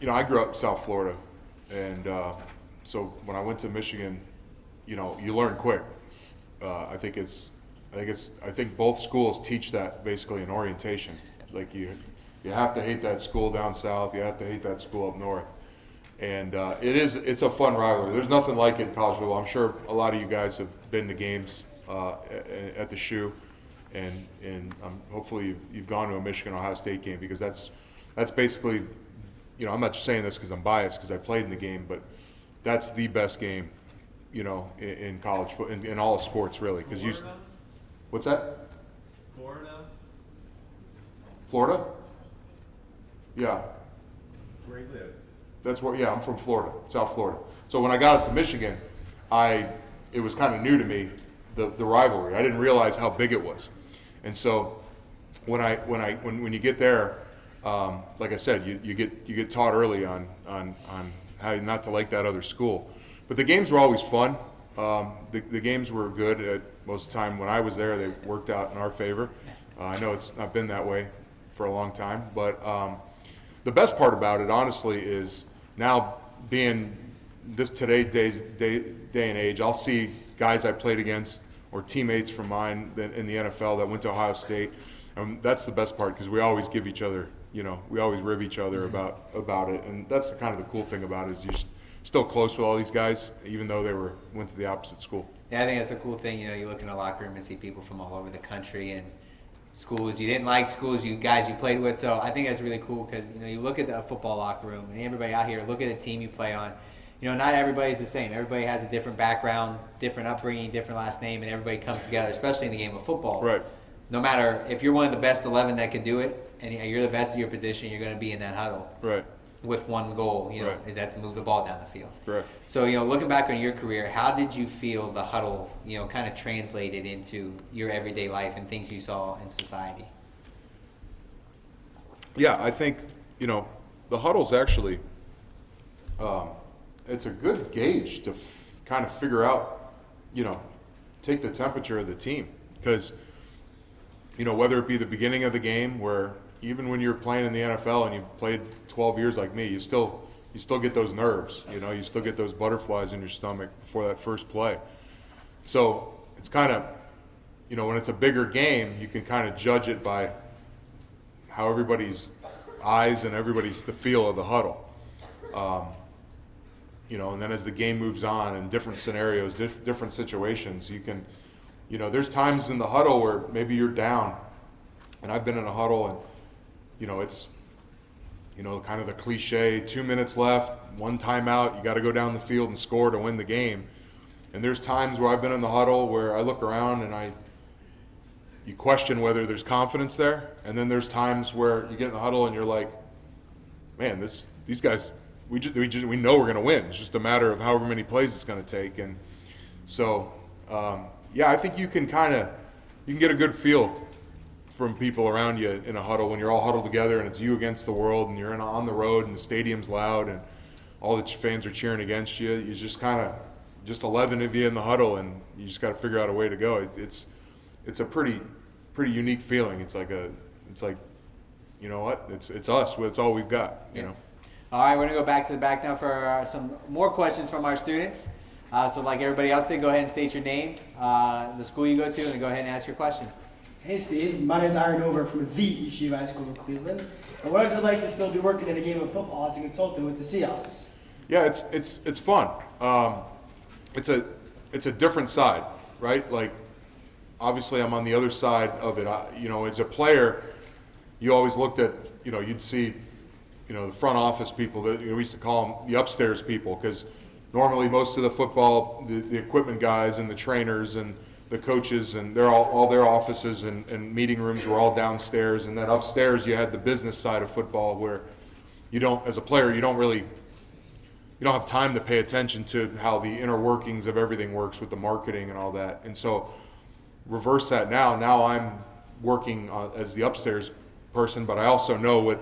I grew up in South Florida, and so when I went to Michigan, you learn quick. I think both schools teach that basically in orientation. Like you have to hate that school down south. You have to hate that school up north. And it's a fun rivalry. There's nothing like it in college football. I'm sure a lot of you guys have been to games at the Shoe, and hopefully you've gone to a Michigan-Ohio State game, because that's basically, I'm not just saying this because I'm biased because I played in the game, but that's the best game, in college football, in all of sports really. Because what's that? Florida? Yeah. Where you live? That's where, I'm from Florida, South Florida. So when I got up to Michigan, it was kind of new to me, the rivalry. I didn't realize how big it was. And so when you get there, like I said, you get taught early on how not to like that other school. But the games were always fun. The games were good at most of the time. When I was there, they worked out in our favor. I know it's not been that way for a long time, but the best part about it, honestly, is now being today's day and age, I'll see guys I played against or teammates from mine in the NFL that went to Ohio State. That's the best part, because we always give each other, we always rib each other about it. And that's kind of the cool thing about it, is you're still close with all these guys, even though they went to the opposite school. Yeah, I think that's a cool thing. You look in the locker room and see people from all over the country, and schools you didn't like, schools you played with. So I think that's really cool, because you look at the football locker room, and everybody out here, look at the team you play on. Not everybody's the same. Everybody has a different background, different upbringing, different last name, and everybody comes together, especially in the game of football. Right. No matter if you're one of the best 11 that can do it, and you're the best of your position, you're going to be in that huddle. Right. with one goal, Right. is that to move the ball down the field. Correct. So, looking back on your career, how did you feel the huddle, kind of translated into your everyday life and things you saw in society? Yeah, I think, the huddle's actually, it's a good gauge to kind of figure out, take the temperature of the team. Because, whether it be the beginning of the game, where even when you're playing in the NFL and you played 12 years like me, you still get those nerves, you still get those butterflies in your stomach before that first play. So it's kind of, when it's a bigger game, you can kind of judge it by how everybody's eyes and the feel of the huddle. And then as the game moves on in different scenarios, different situations, you can, there's times in the huddle where maybe you're down, and I've been in a huddle and, it's, kind of the cliche, 2 minutes left, one timeout, you got to go down the field and score to win the game. And there's times where I've been in the huddle where I look around and you question whether there's confidence there. And then there's times where you get in the huddle and you're like, man, these guys, we know we're going to win. It's just a matter of however many plays it's going to take. And so, I think you can get a good feel from people around you in a huddle when you're all huddled together and it's you against the world and you're on the road and the stadium's loud and all the fans are cheering against you. You just just 11 of you in the huddle and you just got to figure out a way to go. It's a pretty unique feeling. It's like you know what? It's us. It's all we've got. All right, we're going to go back to the back now for some more questions from our students. So like everybody else did, go ahead and state your name, the school you go to, and then go ahead and ask your question. Hey Steve, my name is Aaron Over from the Yeshiva High School in Cleveland. And what is it like to still be working in a game of football as a consultant with the Seahawks? Yeah, it's fun. It's a different side, right? Like, obviously I'm on the other side of it. As a player, you always looked at, you'd see, the front office people, that we used to call them the upstairs people, because normally most of the football, the equipment guys and the trainers and the coaches and they're all their offices and meeting rooms were all downstairs, and then upstairs you had the business side of football where as a player, you don't have time to pay attention to how the inner workings of everything works with the marketing and all that. And so reverse that now I'm working as the upstairs person, but I also know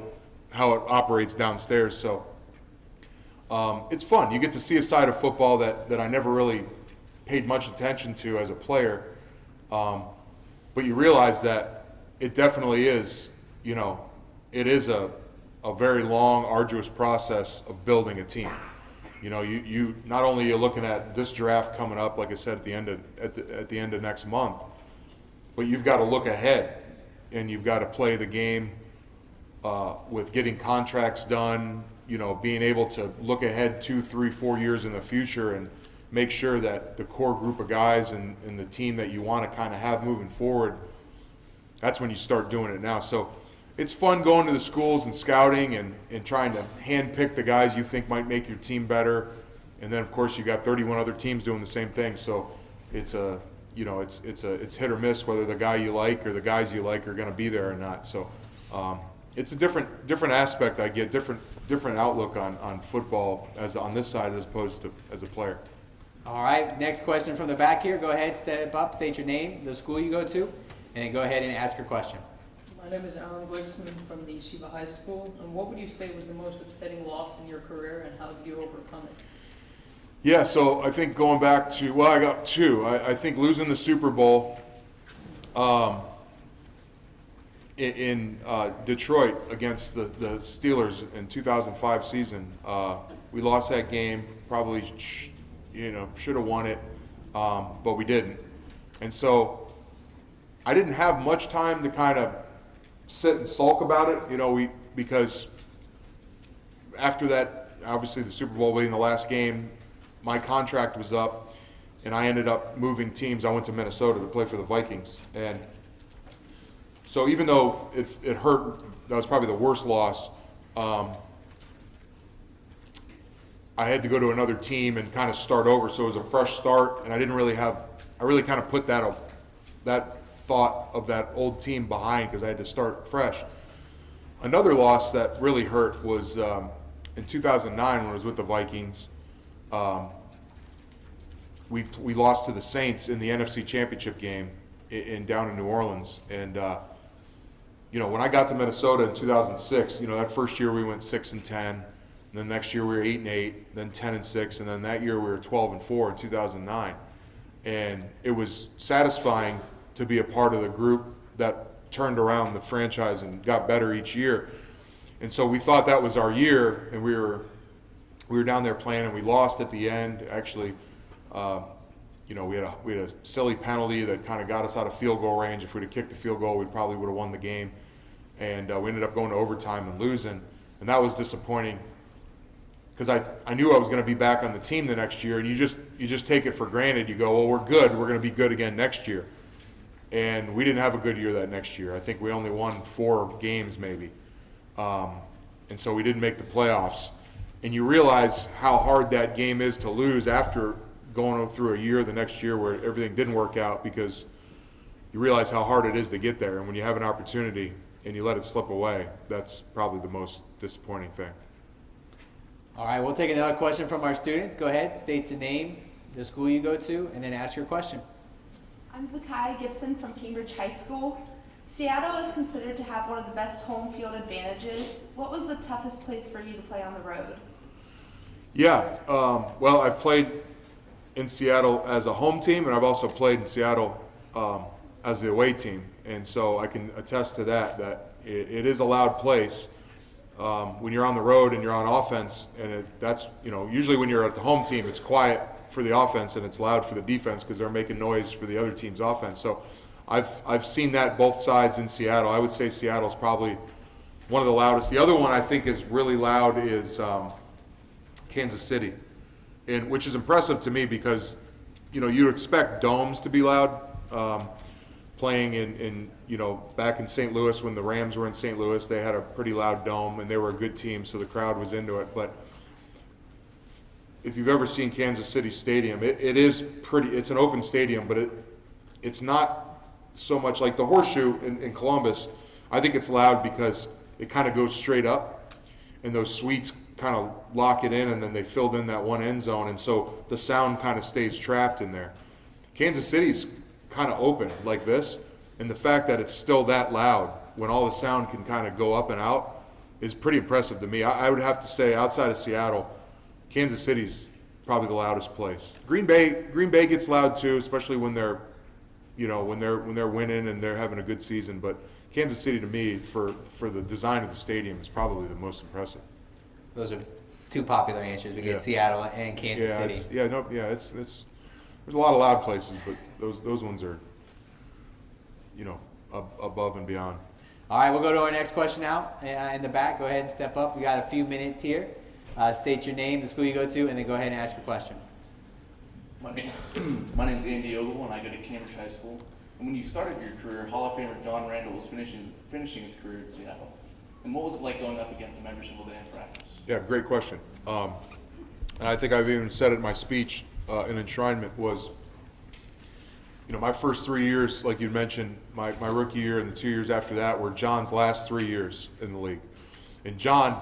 how it operates downstairs. So it's fun. You get to see a side of football that I never really paid much attention to as a player, but you realize that it definitely is, it is a very long, arduous process of building a team. You not only you're looking at this draft coming up, like I said, at the end of next month, but you've got to look ahead, and you've got to play the game with getting contracts done, being able to look ahead 2, 3, 4 years in the future and make sure that the core group of guys and the team that you want to kind of have moving forward, that's when you start doing it now. So it's fun going to the schools and scouting and trying to handpick the guys you think might make your team better. And then of course you got 31 other teams doing the same thing. So it's it's hit or miss whether the guy you like or the guys you like are going to be there or not. So it's a different aspect. I get different outlook on football as on this side as opposed to as a player. All right, next question from the back here. Go ahead, step up, state your name, the school you go to, and then go ahead and ask your question. My name is Alan Glicksman from the Yeshiva High School. And what would you say was the most upsetting loss in your career, and how did you overcome it? Yeah, so I think going back to, I got two. I think losing the Super Bowl in Detroit against the Steelers in 2005 season. We lost that game, probably should have won it, but we didn't. And so I didn't have much time to kind of sit and sulk about it, because after that, obviously the Super Bowl being the last game, my contract was up and I ended up moving teams. I went to Minnesota to play for the Vikings. And so even though it hurt, that was probably the worst loss, I had to go to another team and kind of start over, so it was a fresh start, and I really kind of put that thought of that old team behind because I had to start fresh. Another loss that really hurt was in 2009 when I was with the Vikings, we lost to the Saints in the NFC Championship game down in New Orleans. And when I got to Minnesota in 2006, that first year we went 6-10, and then next year we were 8-8, then 10-6, and then that year we were 12-4 in 2009. And it was satisfying to be a part of the group that turned around the franchise and got better each year. And so we thought that was our year, and we were down there playing, and we lost at the end. Actually, we had a silly penalty that kind of got us out of field goal range. If we'd have kicked the field goal, we probably would have won the game. And we ended up going to overtime and losing, and that was disappointing because I knew I was going to be back on the team the next year, and you just take it for granted. You go, well, we're good. We're going to be good again next year. And we didn't have a good year that next year. I think we only won 4 games maybe. And so we didn't make the playoffs. And you realize how hard that game is to lose after going through a year the next year where everything didn't work out, because you realize how hard it is to get there. And when you have an opportunity and you let it slip away, that's probably the most disappointing thing. All right, we'll take another question from our students. Go ahead, state your name, the school you go to, and then ask your question. I'm Zakiah Gibson from Cambridge High School. Seattle is considered to have one of the best home field advantages. What was the toughest place for you to play on the road? Yeah, well, I've played in Seattle as a home team, and I've also played in Seattle as the away team. And so I can attest to that it is a loud place when you're on the road and you're on offense. And that's usually when you're at the home team, it's quiet for the offense and it's loud for the defense because they're making noise for the other team's offense. So I've seen that both sides in Seattle. I would say Seattle's probably one of the loudest. The other one I think is really loud is Kansas City, and which is impressive to me because you'd expect domes to be loud. Playing in back in St. Louis when the Rams were in St. Louis, they had a pretty loud dome and they were a good team, so the crowd was into it. But if you've ever seen Kansas City Stadium, it is pretty. It's an open stadium, but it's not so much like the Horseshoe in Columbus. I think it's loud because it kind of goes straight up, and those suites kind of lock it in, and then they filled in that one end zone, and so the sound kind of stays trapped in there. Kansas City's kind of open like this, and the fact that it's still that loud when all the sound can kind of go up and out is pretty impressive to me. I would have to say, outside of Seattle, Kansas City's probably the loudest place. Green Bay gets loud too, especially when they're when they're winning and they're having a good season. But Kansas City, to me, for the design of the stadium, is probably the most impressive. Those are 2 popular answers. We get Seattle and Kansas City. It's there's a lot of loud places, but those ones are above and beyond. All right, we'll go to our next question now. In the back, go ahead and step up. We got a few minutes here. State your name, the school you go to, and then go ahead and ask your question. My name's Andy Ogle, and I go to Cambridge High School. And when you started your career, Hall of Famer John Randall was finishing his career at Seattle. And what was it like going up against him every single day in practice? Yeah, great question. And I think I've even said it in my speech in enshrinement was, my first 3 years, like you mentioned, my rookie year and the 2 years after that were John's last 3 years in the league. And John,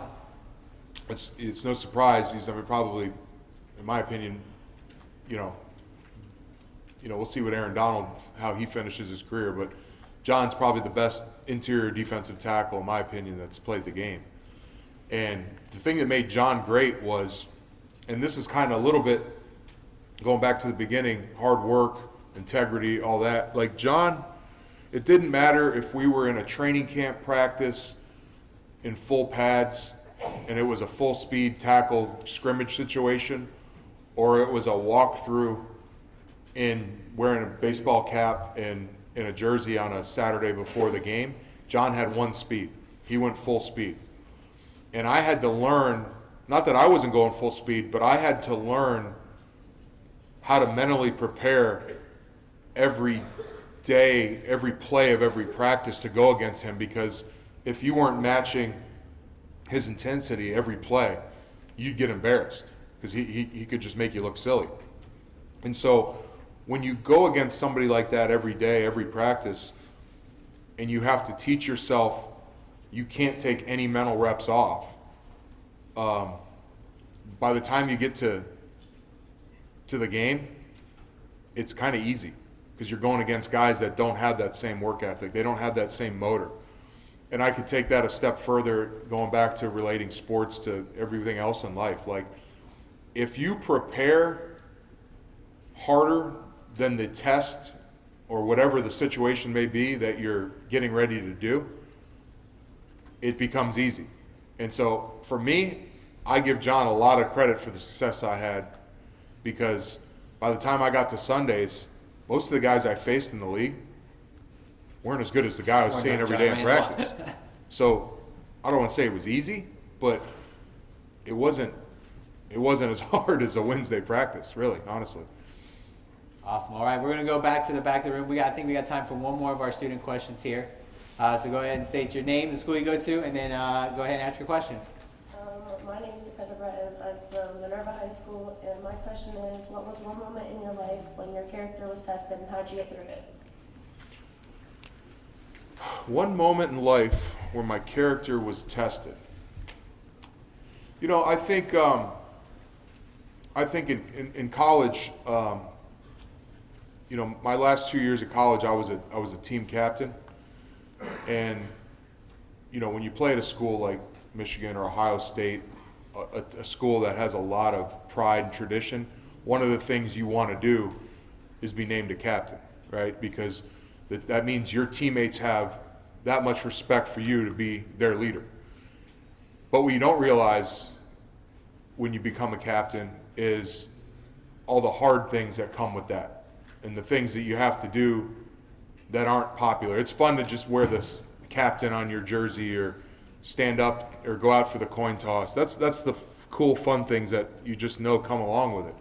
it's no surprise, he's probably, in my opinion, we'll see what Aaron Donald, how he finishes his career, but John's probably the best interior defensive tackle, in my opinion, that's played the game. And the thing that made John great was, and this is kind of a little bit going back to the beginning, hard work, integrity, all that. Like John, it didn't matter if we were in a training camp practice in full pads and it was a full speed tackle scrimmage situation, or it was a walkthrough in wearing a baseball cap and in a jersey on a Saturday before the game. John had one speed. He went full speed. And I had to learn, not that I wasn't going full speed, but I had to learn how to mentally prepare every day, every play of every practice to go against him, because if you weren't matching his intensity every play, you'd get embarrassed because he could just make you look silly. And so when you go against somebody like that every day, every practice, and you have to teach yourself you can't take any mental reps off, by the time you get to the game, it's kind of easy because you're going against guys that don't have that same work ethic. They don't have that same motor. And I could take that a step further, going back to relating sports to everything else in life. Like, if you prepare harder than the test or whatever the situation may be that you're getting ready to do, it becomes easy. And so for me, I give John a lot of credit for the success I had, because by the time I got to Sundays, most of the guys I faced in the league weren't as good as the guy I was seeing every day in practice. So I don't want to say it was easy, but it wasn't as hard as a Wednesday practice, really, honestly. Awesome. All right, we're going to go back to the back of the room. I think we got time for one more of our student questions here. So go ahead and state your name, the school you go to, and then go ahead and ask your question. My name is Dakota Bratton. I'm from Minerva High School, and my question is, what was one moment in your life when your character was tested, and how'd you get through it? One moment in life where my character was tested. You know, I think in college, you know, my last 2 years of college, I was a team captain, and you know, when you play at a school like Michigan or Ohio State, a school that has a lot of pride and tradition, one of the things you want to do is be named a captain, right? Because that means your teammates have that much respect for you to be their leader. But what you don't realize when you become a captain is all the hard things that come with that, and the things that you have to do that aren't popular. It's fun to just wear this captain on your jersey or stand up or go out for the coin toss. That's the cool, fun things that you just know come along with it.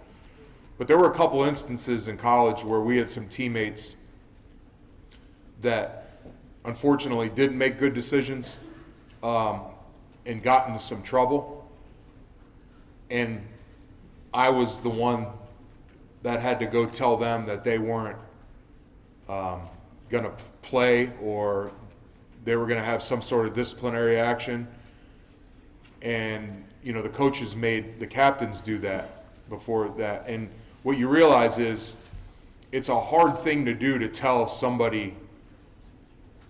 But there were a couple instances in college where we had some teammates that unfortunately didn't make good decisions and got into some trouble. And I was the one that had to go tell them that they weren't going to play, or they were going to have some sort of disciplinary action. And, you know, the coaches made the captains do that before that. And what you realize is it's a hard thing to do to tell somebody,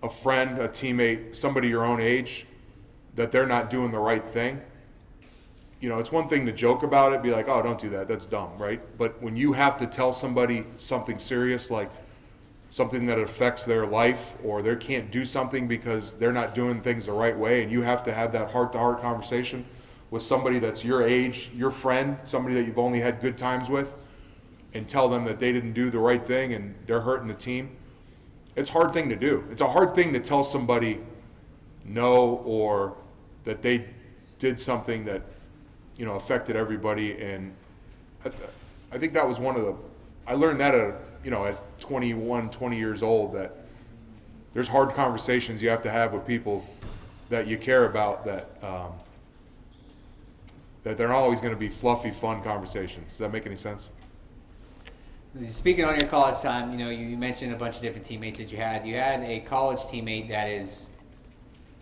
a friend, a teammate, somebody your own age, that they're not doing the right thing. You know, it's one thing to joke about it, be like, oh, don't do that, that's dumb, right? But when you have to tell somebody something serious, like something that affects their life, or they can't do something because they're not doing things the right way, and you have to have that heart-to-heart conversation with somebody that's your age, your friend, somebody that you've only had good times with, and tell them that they didn't do the right thing and they're hurting the team. It's a hard thing to do. It's a hard thing to tell somebody no, or that they did something that, you know, affected everybody. And I think that was one of the, I learned that at 21, 20 years old, that there's hard conversations you have to have with people that you care about, that they're not always going to be fluffy, fun conversations. Does that make any sense? Speaking on your college time, you know, you mentioned a bunch of different teammates that you had. You had a college teammate that is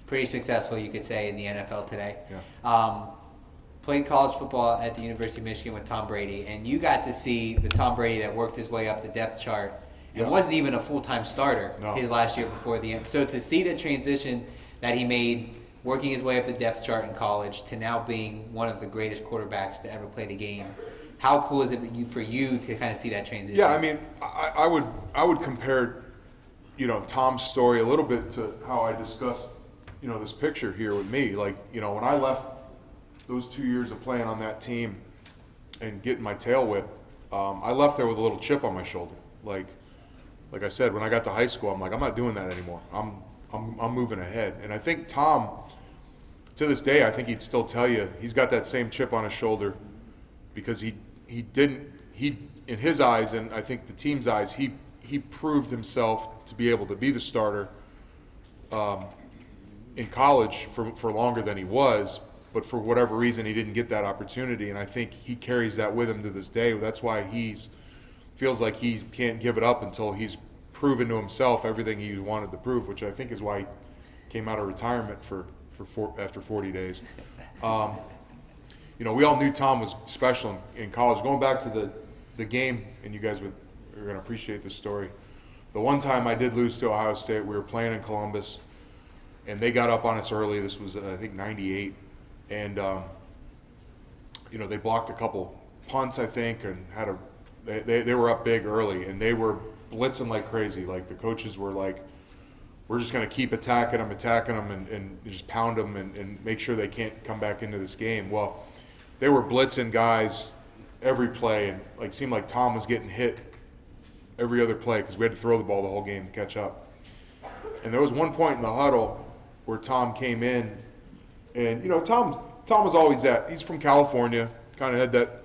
pretty successful, you could say, in the NFL today. Yeah. Played college football at the University of Michigan with Tom Brady, and you got to see the Tom Brady that worked his way up the depth chart and wasn't even a full-time starter his last year before the end. So to see the transition that he made, working his way up the depth chart in college to now being one of the greatest quarterbacks to ever play the game, how cool is it for you to kind of see that transition? Yeah, I mean, I would compare, you know, Tom's story a little bit to how I discussed, you know, this picture here with me. Like, you know, when I left those 2 years of playing on that team and getting my tail whipped, I left there with a little chip on my shoulder. Like I said, when I got to high school, I'm like, I'm not doing that anymore. I'm moving ahead. And I think Tom, to this day, I think he'd still tell you he's got that same chip on his shoulder, because he in his eyes, and I think the team's eyes, he proved himself to be able to be the starter in college for longer than he was, but for whatever reason he didn't get that opportunity, and I think he carries that with him to this day. That's why feels like he can't give it up until he's proven to himself everything he wanted to prove, which I think is why he came out of retirement after 40 days. we all knew Tom was special in college. Going back to the game, and you guys are going to appreciate this story. The one time I did lose to Ohio State, we were playing in Columbus, and they got up on us early. This was, I think, 98. And, they blocked a couple punts, I think, and they were up big early, and they were blitzing like crazy. Like, the coaches were like, we're just going to keep attacking them and just pound them and make sure they can't come back into this game. Well, they were blitzing guys every play, and like seemed like Tom was getting hit every other play because we had to throw the ball the whole game to catch up. And there was one point in the huddle where Tom came in, and Tom was always that. He's from California, kind of had that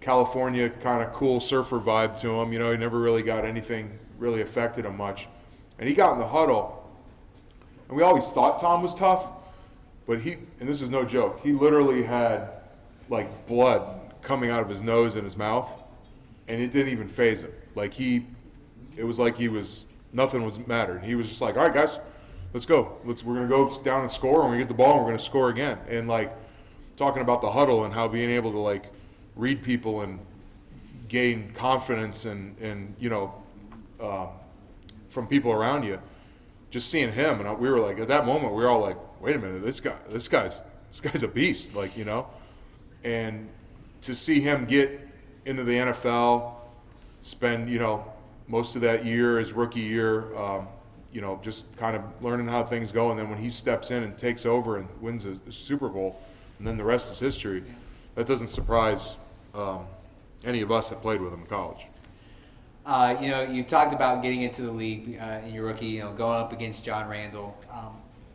California kind of cool surfer vibe to him. He never really got anything really affected him much. And he got in the huddle, and we always thought Tom was tough, but and this is no joke, he literally had like blood coming out of his nose and his mouth, and it didn't even faze him. Like it was like nothing was mattered. He was just like, all right, guys, let's go. We're going to go down and score, and we get the ball, and we're going to score again. And like talking about the huddle and how being able to like read people and gain confidence and from people around you, just seeing him, and we were like, at that moment, we were all like, wait a minute, this guy's a beast, like, and to see him get into the NFL, spend, most of that year, his rookie year, just kind of learning how things go, and then when he steps in and takes over and wins a Super Bowl, and then the rest is history, that doesn't surprise any of us that played with him in college. You've talked about getting into the league in your rookie, going up against John Randall.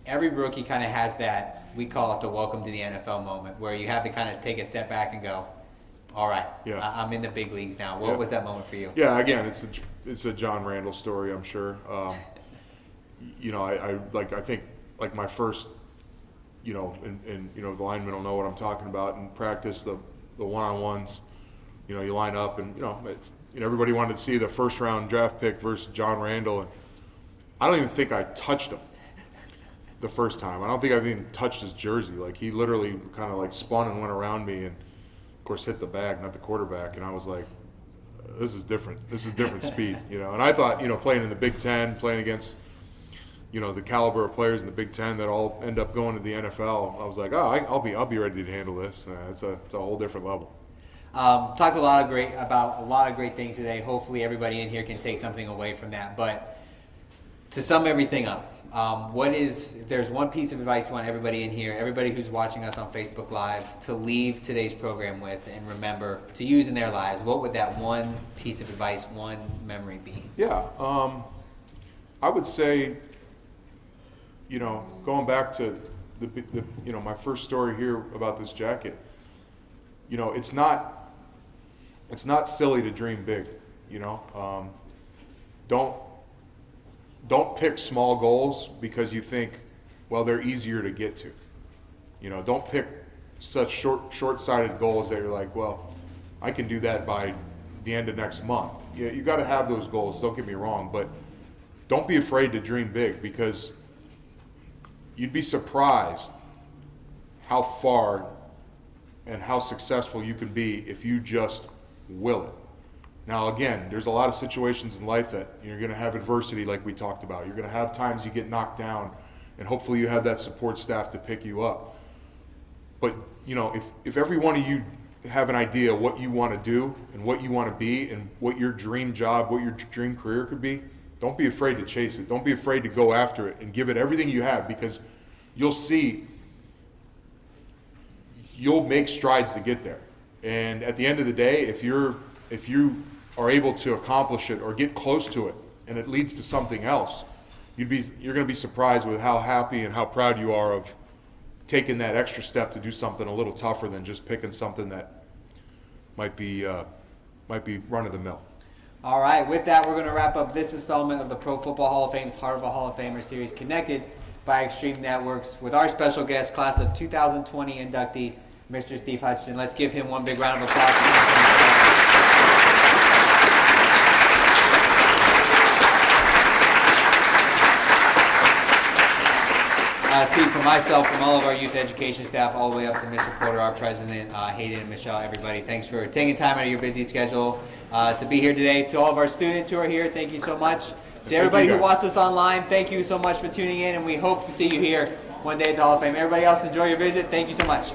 Every rookie kind of has that, we call it the welcome to the NFL moment, where you have to kind of take a step back and go, all right, I'm in the big leagues now. What was that moment for you? Yeah, again, it's a John Randall story, I'm sure. I think like my first, and the linemen will know what I'm talking about. In practice, the one-on-ones, you line up, and everybody wanted to see the first round draft pick versus John Randall, and I don't even think I touched him the first time. I don't think I've even touched his jersey. Like, he literally kind of like spun and went around me, and of course hit the bag, not the quarterback. And I was like, this is different. This is different speed, And I thought, playing in the Big Ten, playing against, the caliber of players in the Big Ten that all end up going to the NFL, I was like, I'll be ready to handle this. It's a whole different level. Talked about a lot of great things today. Hopefully everybody in here can take something away from that. But to sum everything up, if there's one piece of advice you want everybody in here, everybody who's watching us on Facebook Live, to leave today's program with and remember to use in their lives, what would that one piece of advice, one memory be? Yeah, I would say, going back to my first story here about this jacket, it's not silly to dream big, Don't pick small goals because you think, well, they're easier to get to. Don't pick such short-sighted goals that you're like, well, I can do that by the end of next month. You got to have those goals, don't get me wrong, but don't be afraid to dream big, because you'd be surprised how far and how successful you can be if you just will it. Now, again, there's a lot of situations in life that you're going to have adversity, like we talked about. You're going to have times you get knocked down, and hopefully you have that support staff to pick you up. But, if every one of you have an idea what you want to do and what you want to be and what your dream job, what your dream career could be, don't be afraid to chase it. Don't be afraid to go after it and give it everything you have, because you'll see you'll make strides to get there. And at the end of the day, if you are able to accomplish it or get close to it, and it leads to something else, you're going to be surprised with how happy and how proud you are of taking that extra step to do something a little tougher than just picking something that might be run of the mill. All right, with that, we're going to wrap up this installment of the Pro Football Hall of Fame's Heart of a Hall of Famer series, connected by Extreme Networks, with our special guest, class of 2020 inductee, Mr. Steve Hutchinson. Let's give him one big round of applause. seat from myself, from all of our youth education staff, all the way up to Mr. Porter, our president, Hayden and Michelle, everybody. Thanks for taking time out of your busy schedule to be here today. To all of our students who are here, thank you so much. To everybody who watched us online, thank you so much for tuning in, and we hope to see you here one day at the Hall of Fame. Everybody else, enjoy your visit. Thank you so much.